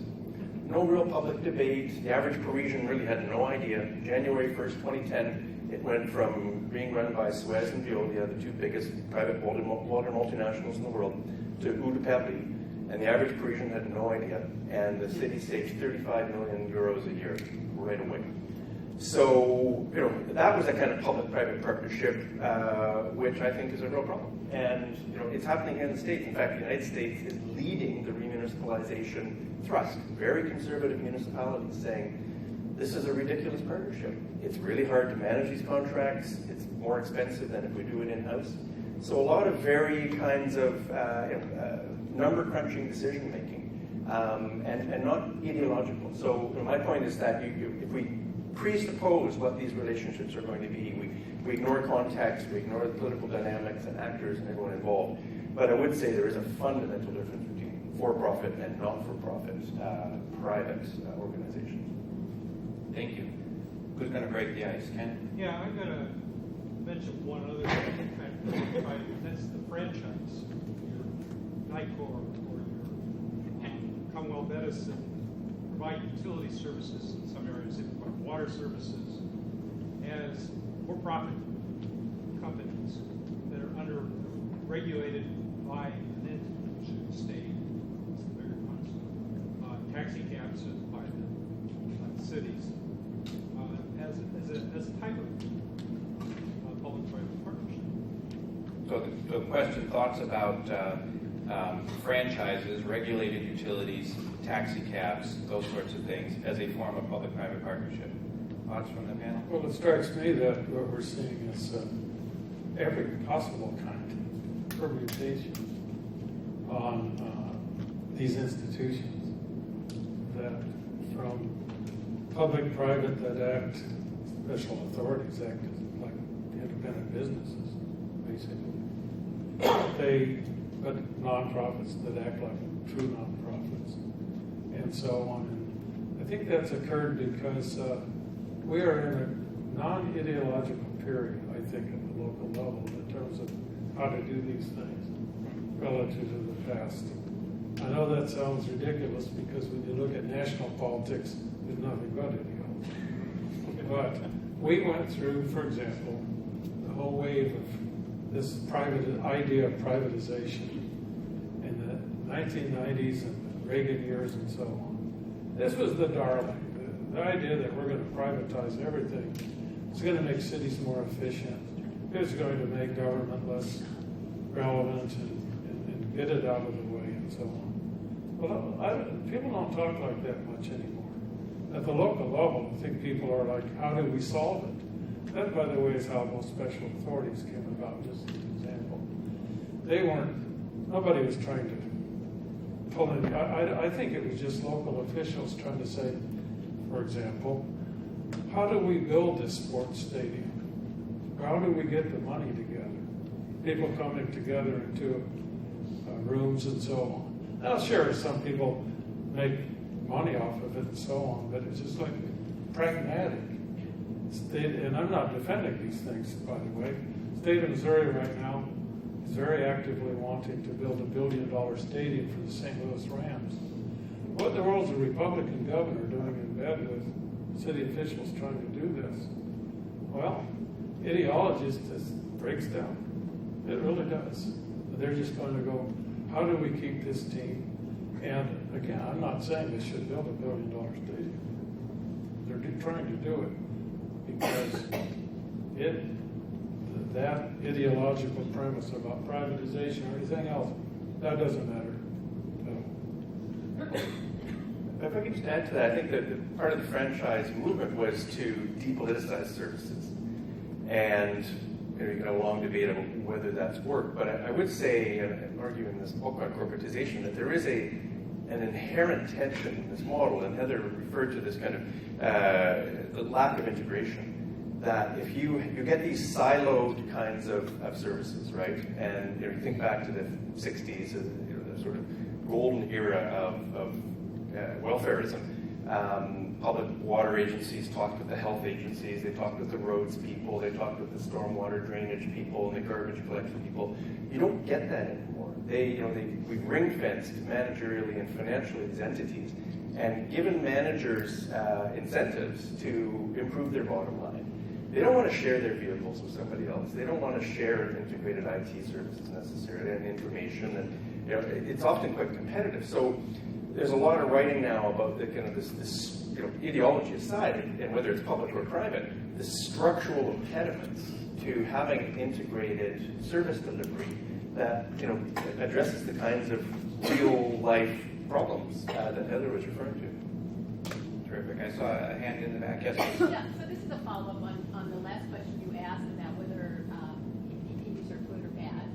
B: No real public debate. The average Parisian really had no idea. January 1st, 2010, it went from being run by Suez and Veolia, the two biggest private water multinationals in the world, to Eau de Paris. And the average Parisian had no idea. And the city saved 35 million euros a year right away. So, that was a kind of public-private partnership, which I think is a real problem. And, it's happening here in the States. In fact, the United States is leading the remunicipalization thrust. Very conservative municipalities saying, this is a ridiculous partnership. It's really hard to manage these contracts. It's more expensive than if we do it in-house. So a lot of very kinds of number crunching decision making, and not ideological. So my point is that if we presuppose what these relationships are going to be, we ignore context, we ignore the political dynamics and actors and everyone involved. But I would say there is a fundamental difference between for-profit and not-for-profit private organizations.
A: Thank you. Who's going to break the ice? Ken?
E: Yeah, I'm going to mention one other thing. That's the franchise. Your NICOR or your Commonwealth Edison provide utility services in some areas. They provide water services as for-profit companies that are regulated by an entity, the state. It's the bigger ones. Taxi cabs by the cities. As a type of public-private partnership.
A: So the question, thoughts about franchises, regulated utilities, taxi cabs, those sorts of things as a form of public-private partnership. Thoughts from the panel?
C: Well, it strikes me that what we're seeing is every possible kind of permutation on these institutions, that from public-private that act, special authorities act as like independent businesses, basically. But nonprofits that act like true nonprofits, and so on. And I think that's occurred because we are in a non-ideological period, I think, at the local level in terms of how to do these things relative to the past. I know that sounds ridiculous because when you look at national politics, there's nothing but ideology. But we went through, for example, the whole wave of this idea of privatization in the 1990s and the Reagan years and so on. This was the darling. The idea that we're going to privatize everything is going to make cities more efficient. It's going to make government less relevant and get it out of the way and so on. Well, people don't talk like that much anymore. At the local level, I think people are like, how do we solve it? That, by the way, is how most special authorities came about, just as an example. Nobody was trying to pull in. I think it was just local officials trying to say, for example, how do we build this sports stadium? How do we get the money together? People coming together into rooms and so on. Now, sure, some people make money off of it and so on, but it's just like pragmatic. And I'm not defending these things, by the way. The state of Missouri right now is very actively wanting to build $1 billion stadium for the St. Louis Rams. What in the world is a Republican governor doing in bed with city officials trying to do this? Well, ideology just breaks down. It really does. They're just going to go, how do we keep this team? And again, I'm not saying they should build $1 billion stadium. They're trying to do it because that ideological premise about privatization or anything else, that doesn't matter. No.
B: If I could just add to that, I think that part of the franchise movement was to depoliticize services. And you can have a long debate about whether that's worked. But I would say, and argue in this book on corporatization, that there is an inherent tension in this model, and Heather referred to this kind of the lack of integration. That if you get these siloed kinds of services, right, and you think back to the 60s, the sort of golden era of welfareism. Public water agencies talked with the health agencies, they talked with the roads people, they talked with the stormwater drainage people and the garbage collection people. You don't get that anymore. We've ring-fenced managerially and financially these entities and given managers incentives to improve their bottom line. They don't want to share their vehicles with somebody else. They don't want to share integrated IT services necessarily and information, and it's often quite competitive. So there's a lot of writing now about the kind of this ideology aside, and whether it's public or private, the structural impediments to having integrated service delivery that addresses the kinds of real life problems that Heather was referring to.
A: Terrific. I saw a hand in the back. Yes, please.
F: Yeah, so this is a follow-up on the last question you asked about whether EPPs are good or bad.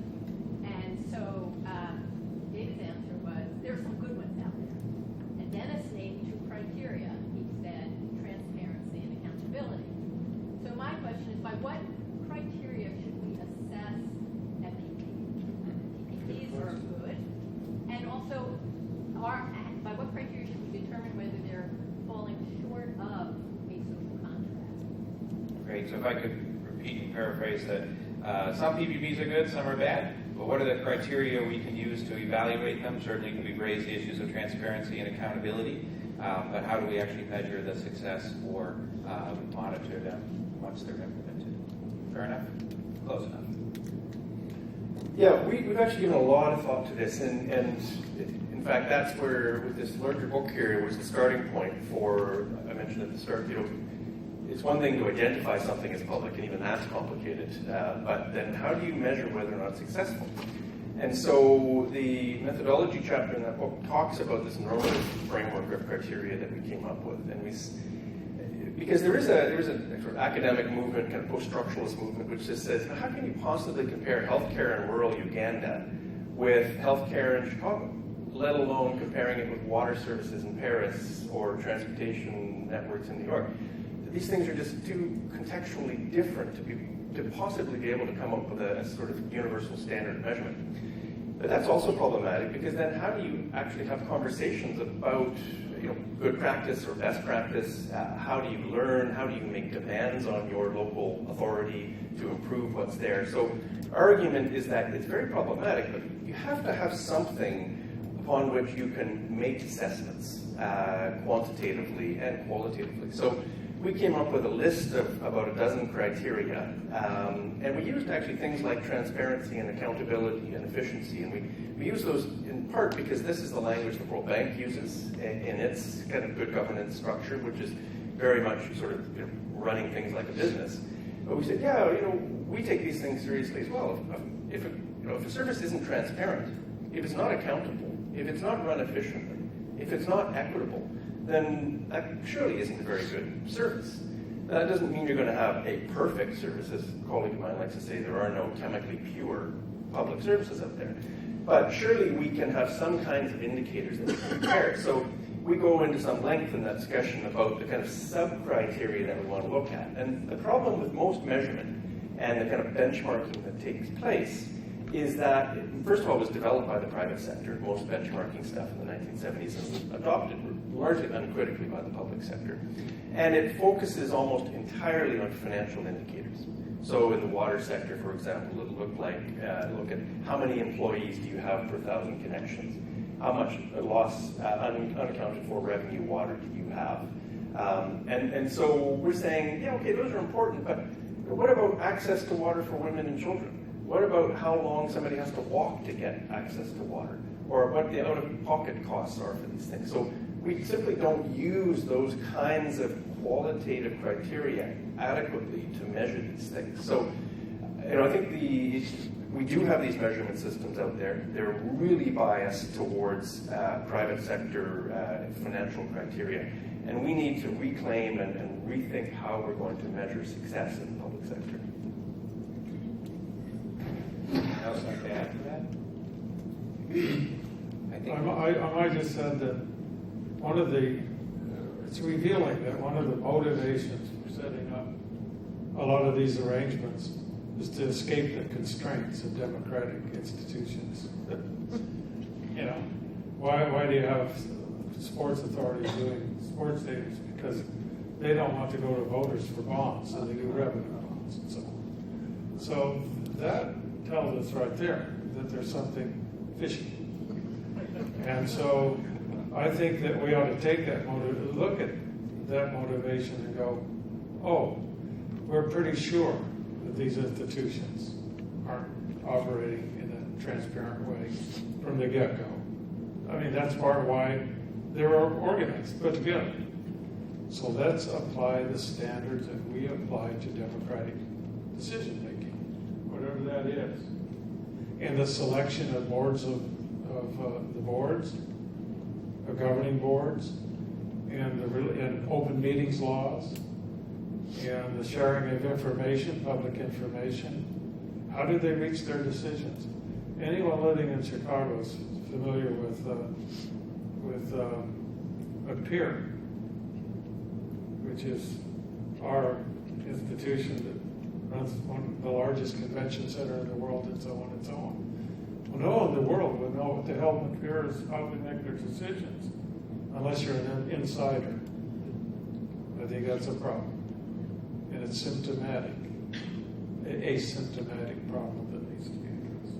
F: is by what criteria should we assess FPPs? PPPs are good, and also by what criteria should we determine whether they're falling short of a social contract?
A: Great. So if I could repeat and paraphrase that, some PPPs are good, some are bad. But what are the criteria we can use to evaluate them? Certainly, we've raised the issues of transparency and accountability. But how do we actually measure the success or monitor them once they're implemented? Fair enough? Close enough.
B: Yeah, we've actually given a lot of thought to this, and in fact, that's where, with this larger book here, was the starting point for, I mentioned at the start, it's one thing to identify something as public, and even that's complicated, but then how do you measure whether or not it's successful? And so the methodology chapter in that book talks about this normative framework of criteria that we came up with, and because there is a sort of academic movement, kind of post-structuralist movement, which just says, how can you possibly compare healthcare in rural Uganda with healthcare in Chicago, let alone comparing it with water services in Paris or transportation networks in New York? These things are just too contextually different to possibly be able to come up with a sort of universal standard of measurement. But that's also problematic, because then how do you actually have conversations about good practice or best practice? How do you learn? How do you make demands on your local authority to improve what's there? So our argument is that it's very problematic, but you have to have something upon which you can make assessments quantitatively and qualitatively. So we came up with a list of about a dozen criteria, and we used actually things like transparency and accountability and efficiency, and we use those in part because this is the language the World Bank uses in its kind of good governance structure, which is very much sort of running things like a business. But we said, we take these things seriously as well. If a service isn't transparent, if it's not accountable, if it's not run efficiently, if it's not equitable, then that surely isn't a very good service. That doesn't mean you're going to have a perfect service. As a colleague of mine likes to say, there are no chemically pure public services out there. But surely we can have some kinds of indicators that we can compare. So we go into some length in that discussion about the kind of sub-criteria that we want to look at. And the problem with most measurement and the kind of benchmarking that takes place is that, first of all, it was developed by the private sector. Most benchmarking stuff in the 1970s was adopted largely uncritically by the public sector. And it focuses almost entirely on financial indicators. So in the water sector, for example, it'll look at how many employees do you have per 1,000 connections? How much loss, unaccounted for revenue water do you have? And so we're saying, okay, those are important, but what about access to water for women and children? What about how long somebody has to walk to get access to water? Or what the out-of-pocket costs are for these things? So we simply don't use those kinds of qualitative criteria adequately to measure these things. So, I think we do have these measurement systems out there. They're really biased towards private sector financial criteria. And we need to reclaim and rethink how we're going to measure success in the public sector.
A: Anything else like to add to that?
C: I might just add that it's revealing that one of the motivations for setting up a lot of these arrangements is to escape the constraints of democratic institutions. Why do you have sports authorities doing sports stadiums? Because they don't want to go to voters for bonds, so they do revenue bonds and so on. So that tells us right there that there's something fishy. And so I think that we ought to take look at that motivation and go, we're pretty sure that these institutions aren't operating in a transparent way from the get-go. I mean, that's part of why they were organized, put together. So let's apply the standards that we apply to democratic decision-making, whatever that is. And the selection of boards of the boards, the governing boards, and open meetings laws, and the sharing of information, public information. How do they reach their decisions? Anyone living in Chicago is familiar with PEER, which is our institution runs the largest convention center in the world, and so on and so on. Well, no one in the world would know what the hell Macquarie is, how to make their decisions, unless you're an insider. I think that's a problem. And it's symptomatic, asymptomatic problem that needs to be addressed.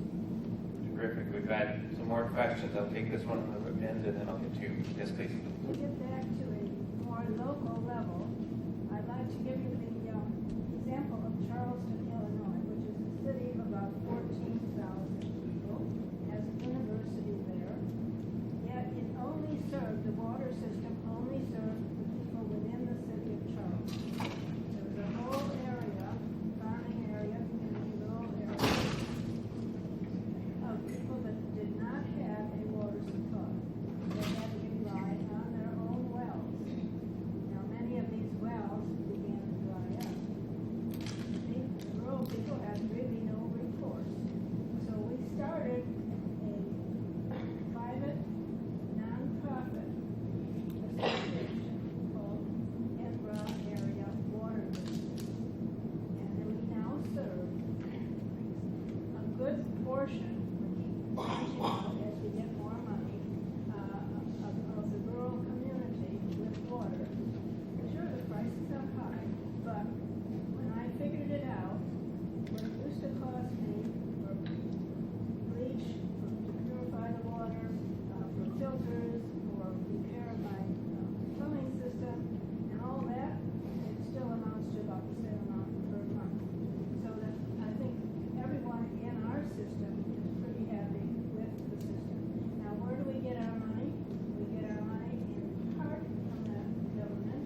A: Terrific. We've got some more questions. I'll take this one on the end, and then I'll get to you. Yes, please.
G: To get back to a more local level, I'd like to give you the example of Charleston, Illinois, which is a city of about 14,000 people, has a university there, yet it only served, the water system only served the people within the city of Charleston. There was a whole area, farming area, in a rural area, of people that did not have a water supply. They had to rely on their own wells. Now, many of these wells began to dry up. The rural people had really no recourse. So we started a private, non-profit association called Edinburgh Area Water District. And we now serve a good portion, as we get more money, of the rural community with water. Sure, the prices are high, but when I figured it out, what it used to cost me for bleach, to purify the water, for filters, for repair of my plumbing system, and all that, it still amounts to about the same amount per month. So that I think everyone in our system is pretty happy with the system. Now, where do we get our money? We get our money in part from the government,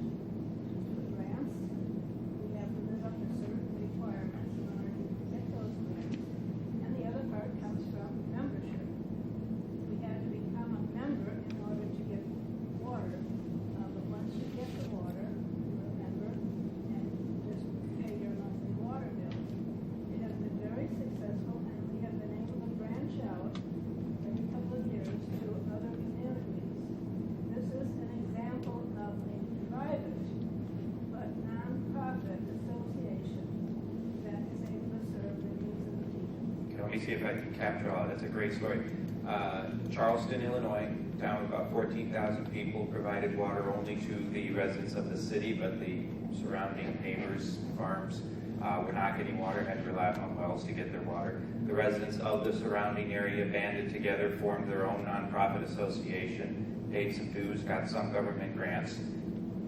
G: through grants. We have to live up to certain requirements in order to get those grants. And the other part comes from membership. We had to become a member in order to get water. But once you get the water, you're a member and just pay your monthly water bill. It has been very successful, and we have been able to branch out every couple of years to other communities. This is an example of a private but non-profit association that is able to serve the needs of the people.
A: Okay, let me see if I can capture all. That's a great story. Charleston, Illinois, town of about 14,000 people, provided water only to the residents of the city, but the surrounding neighbors, farms, were not getting water, had to rely on wells to get their water. The residents of the surrounding area banded together, formed their own nonprofit association, paid some dues, got some government grants.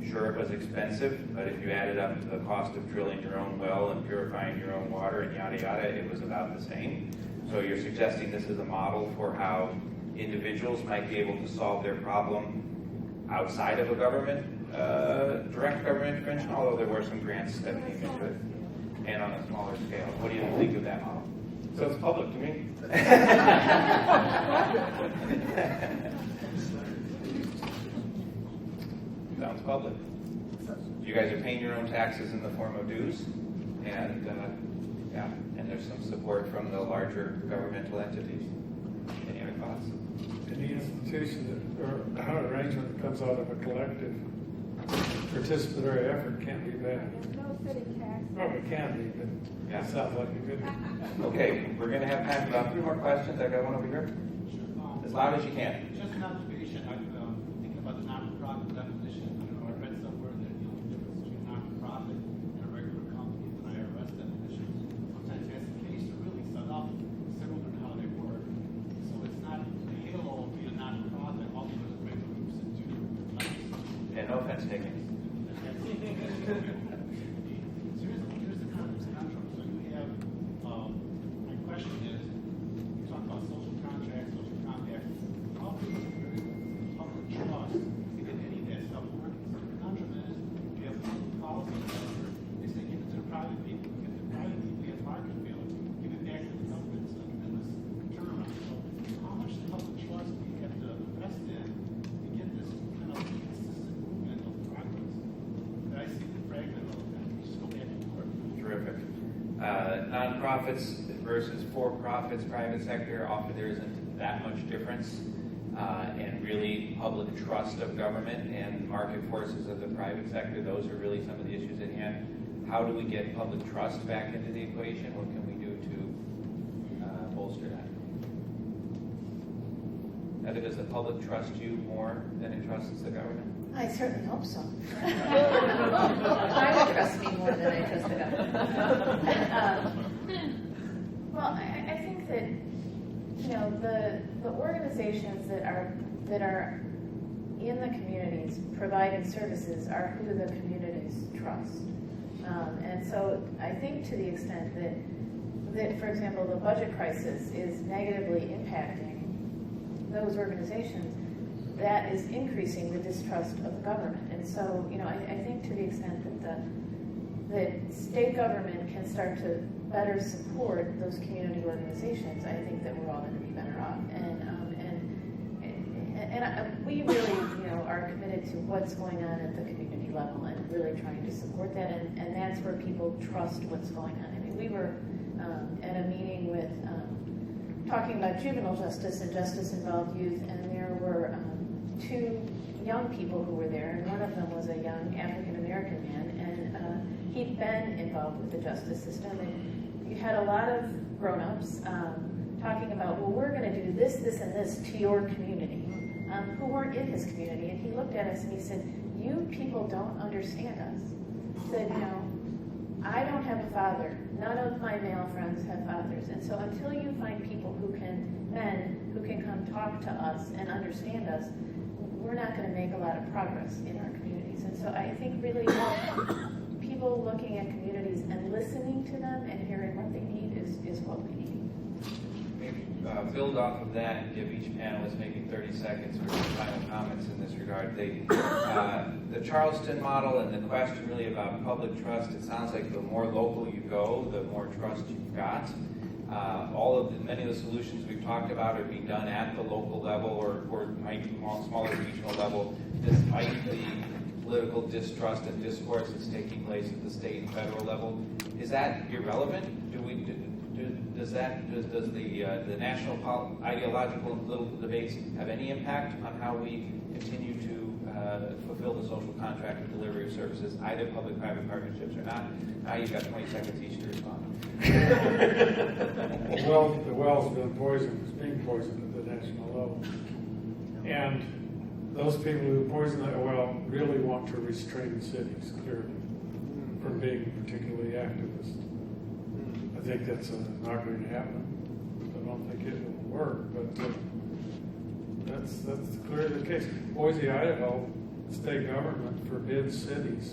A: Sure, it was expensive, but if you added up the cost of drilling your own well and purifying your own water and yada yada, it was about the same. So you're suggesting this is a model for how individuals might be able to solve their problem outside of a government, direct government intervention, although there were some grants that came into it, and on a smaller scale. What do you think of that model?
B: Sounds public to me.
A: Sounds public. You guys are paying your own taxes in the form of dues, and and there's some support from the larger governmental entities. Any other thoughts?
C: Any institution or arrangement that comes out of a collective participatory effort can't be bad.
G: There's no city tax.
C: Probably can be, but
A: Yeah.
C: it sounds like a good.
A: Okay, we're going to have time for about 3 more questions. I got one over here. As loud as you can.
H: Just an observation, I'm thinking about the non-profit definition. I don't know, I read somewhere that the difference between non-profit and a regular company is an IRS definition. Sometimes that's the case to really set up, similar to how they work. So it's not the halo of being a non-profit, all because of regular groups that do.
A: And no offense taken.
H: So here's the conundrum. So you have, my question is, you talk about social contracts, social compacts. How do you public trust to get any of that stuff working? So the conundrum is, we have public policy, they say give it to the private people, give it to private people, we have market failure, give it back to the government so and this turnaround. So how much public trust do you have to invest in to get this kind of consistent movement of progress? That I see the fragment of that, we just go back and forth.
A: Terrific. Nonprofits versus for-profits, private sector, often there isn't that much difference. And really, public trust of government and market forces of the private sector, those are really some of the issues at hand. how do we get public trust back into the equation? What can we do to bolster that? Heather, does the public trust you more than it trusts the government?
D: I certainly hope so. I would trust me more than I trust the government. Well, I think that, you know, the organizations that are in the communities providing services are who the communities trust. And so I think to the extent that, for example, the budget crisis is negatively impacting those organizations, that is increasing the distrust of the government. And so, you know, I think to the extent that state government can start to better support those community organizations, I think that we're all going to be better off. And we really, you know, are committed to what's going on at the community level and really trying to support that. And that's where people trust what's going on. I mean, we were at a meeting with talking about juvenile justice and justice-involved youth, and there were two young people who were there, and one of them was a young African-American man, and he'd been involved with the justice system, and you had a lot of grown-ups talking about, well, we're going to do this, this, and this to your community, who weren't in his community. And he looked at us and he said, you people don't understand us. He said, you know, I don't have a father. None of my male friends have fathers. And so until you find people men who can come talk to us and understand us, we're not going to make a lot of progress in our communities. And so I think really people looking at communities and listening to them and hearing what they need is what we need.
A: Maybe build off of that and give each panelist maybe 30 seconds for some final comments in this regard. The Charleston model and the question really about public trust, it sounds like the more local you go, the more trust you've got. Many of the solutions we've talked about are being done at the local level or might be smaller regional level, despite the political distrust and discourse that's taking place at the state and federal level. Is that irrelevant? Does the national ideological and political debates have any impact on how we continue to fulfill the social contract of delivery of services, either public-private partnerships or not? Now you've got 20 seconds each to respond.
C: Well, the well's been poisoned, it's being poisoned at the national level. And those people who poison that well really want to restrain cities, clearly, from being particularly activist. I think that's not going to happen. I don't think it will work, but that's clearly the case. Boise, Idaho, state government forbids cities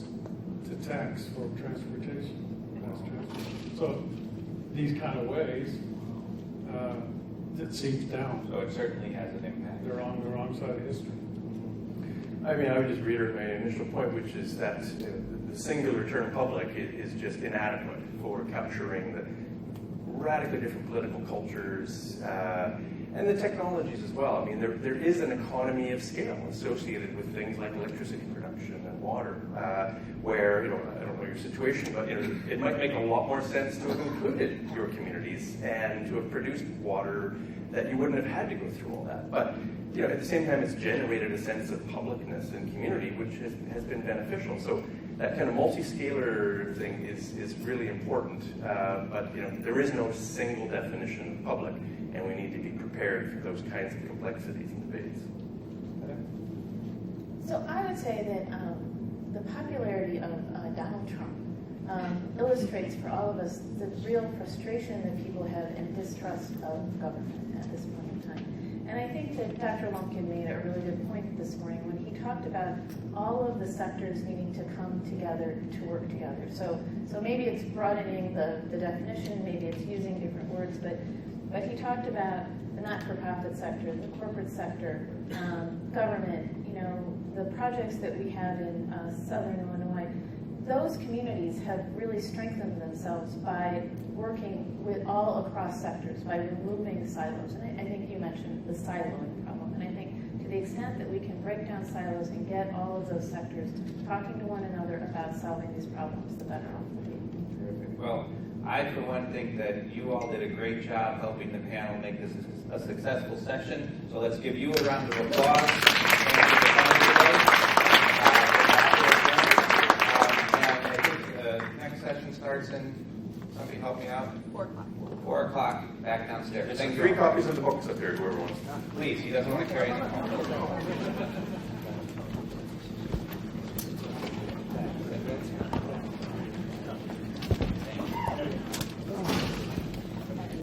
C: to tax for transportation. So these kind of ways, it seeps down.
A: So it certainly has an impact.
C: They're on the wrong side of history.
B: I mean, I would just reiterate my initial point, which is that the singular term public is just inadequate for capturing the radically different political cultures and the technologies as well. I mean, there is an economy of scale associated with things like electricity production and water, where, you know, I don't know your situation, but, you know, it might make a lot more sense to have included your communities and to have produced water that you wouldn't have had to go through all that. But, you know, at the same time, it's generated a sense of publicness and community, which has been beneficial. So that kind of multi-scalar thing is really important. But, you know, there is no single definition of public, and we need to be prepared for those kinds of complexities and debates.
D: So I would say that the popularity of Donald Trump illustrates for all of us the real frustration that people have and distrust of government at this point in time. And I think that Dr. Lumpkin made a really good point this morning when he talked about all of the sectors needing to come together to work together. So maybe it's broadening the definition, maybe it's using different words, but he talked about the not-for-profit sector, the corporate sector, government, you know, the projects that we have in Southern Illinois. Those communities have really strengthened themselves by working with all across sectors, by removing silos. And I think you mentioned the siloing problem. And I think to the extent that we can break down silos and get all of those sectors talking to one another about solving these problems, the better off we'll be.
A: Terrific. Well, I, for one, think that you all did a great job helping the panel make this a successful session. So let's give you a round of applause. And I think next starts in, somebody help me out?
F: 4 o'clock.
A: 4 o'clock, back downstairs.
B: There's
A: Thank you.
B: 3 copies of the books up there, whoever wants.
A: Please, he doesn't want to carry them home.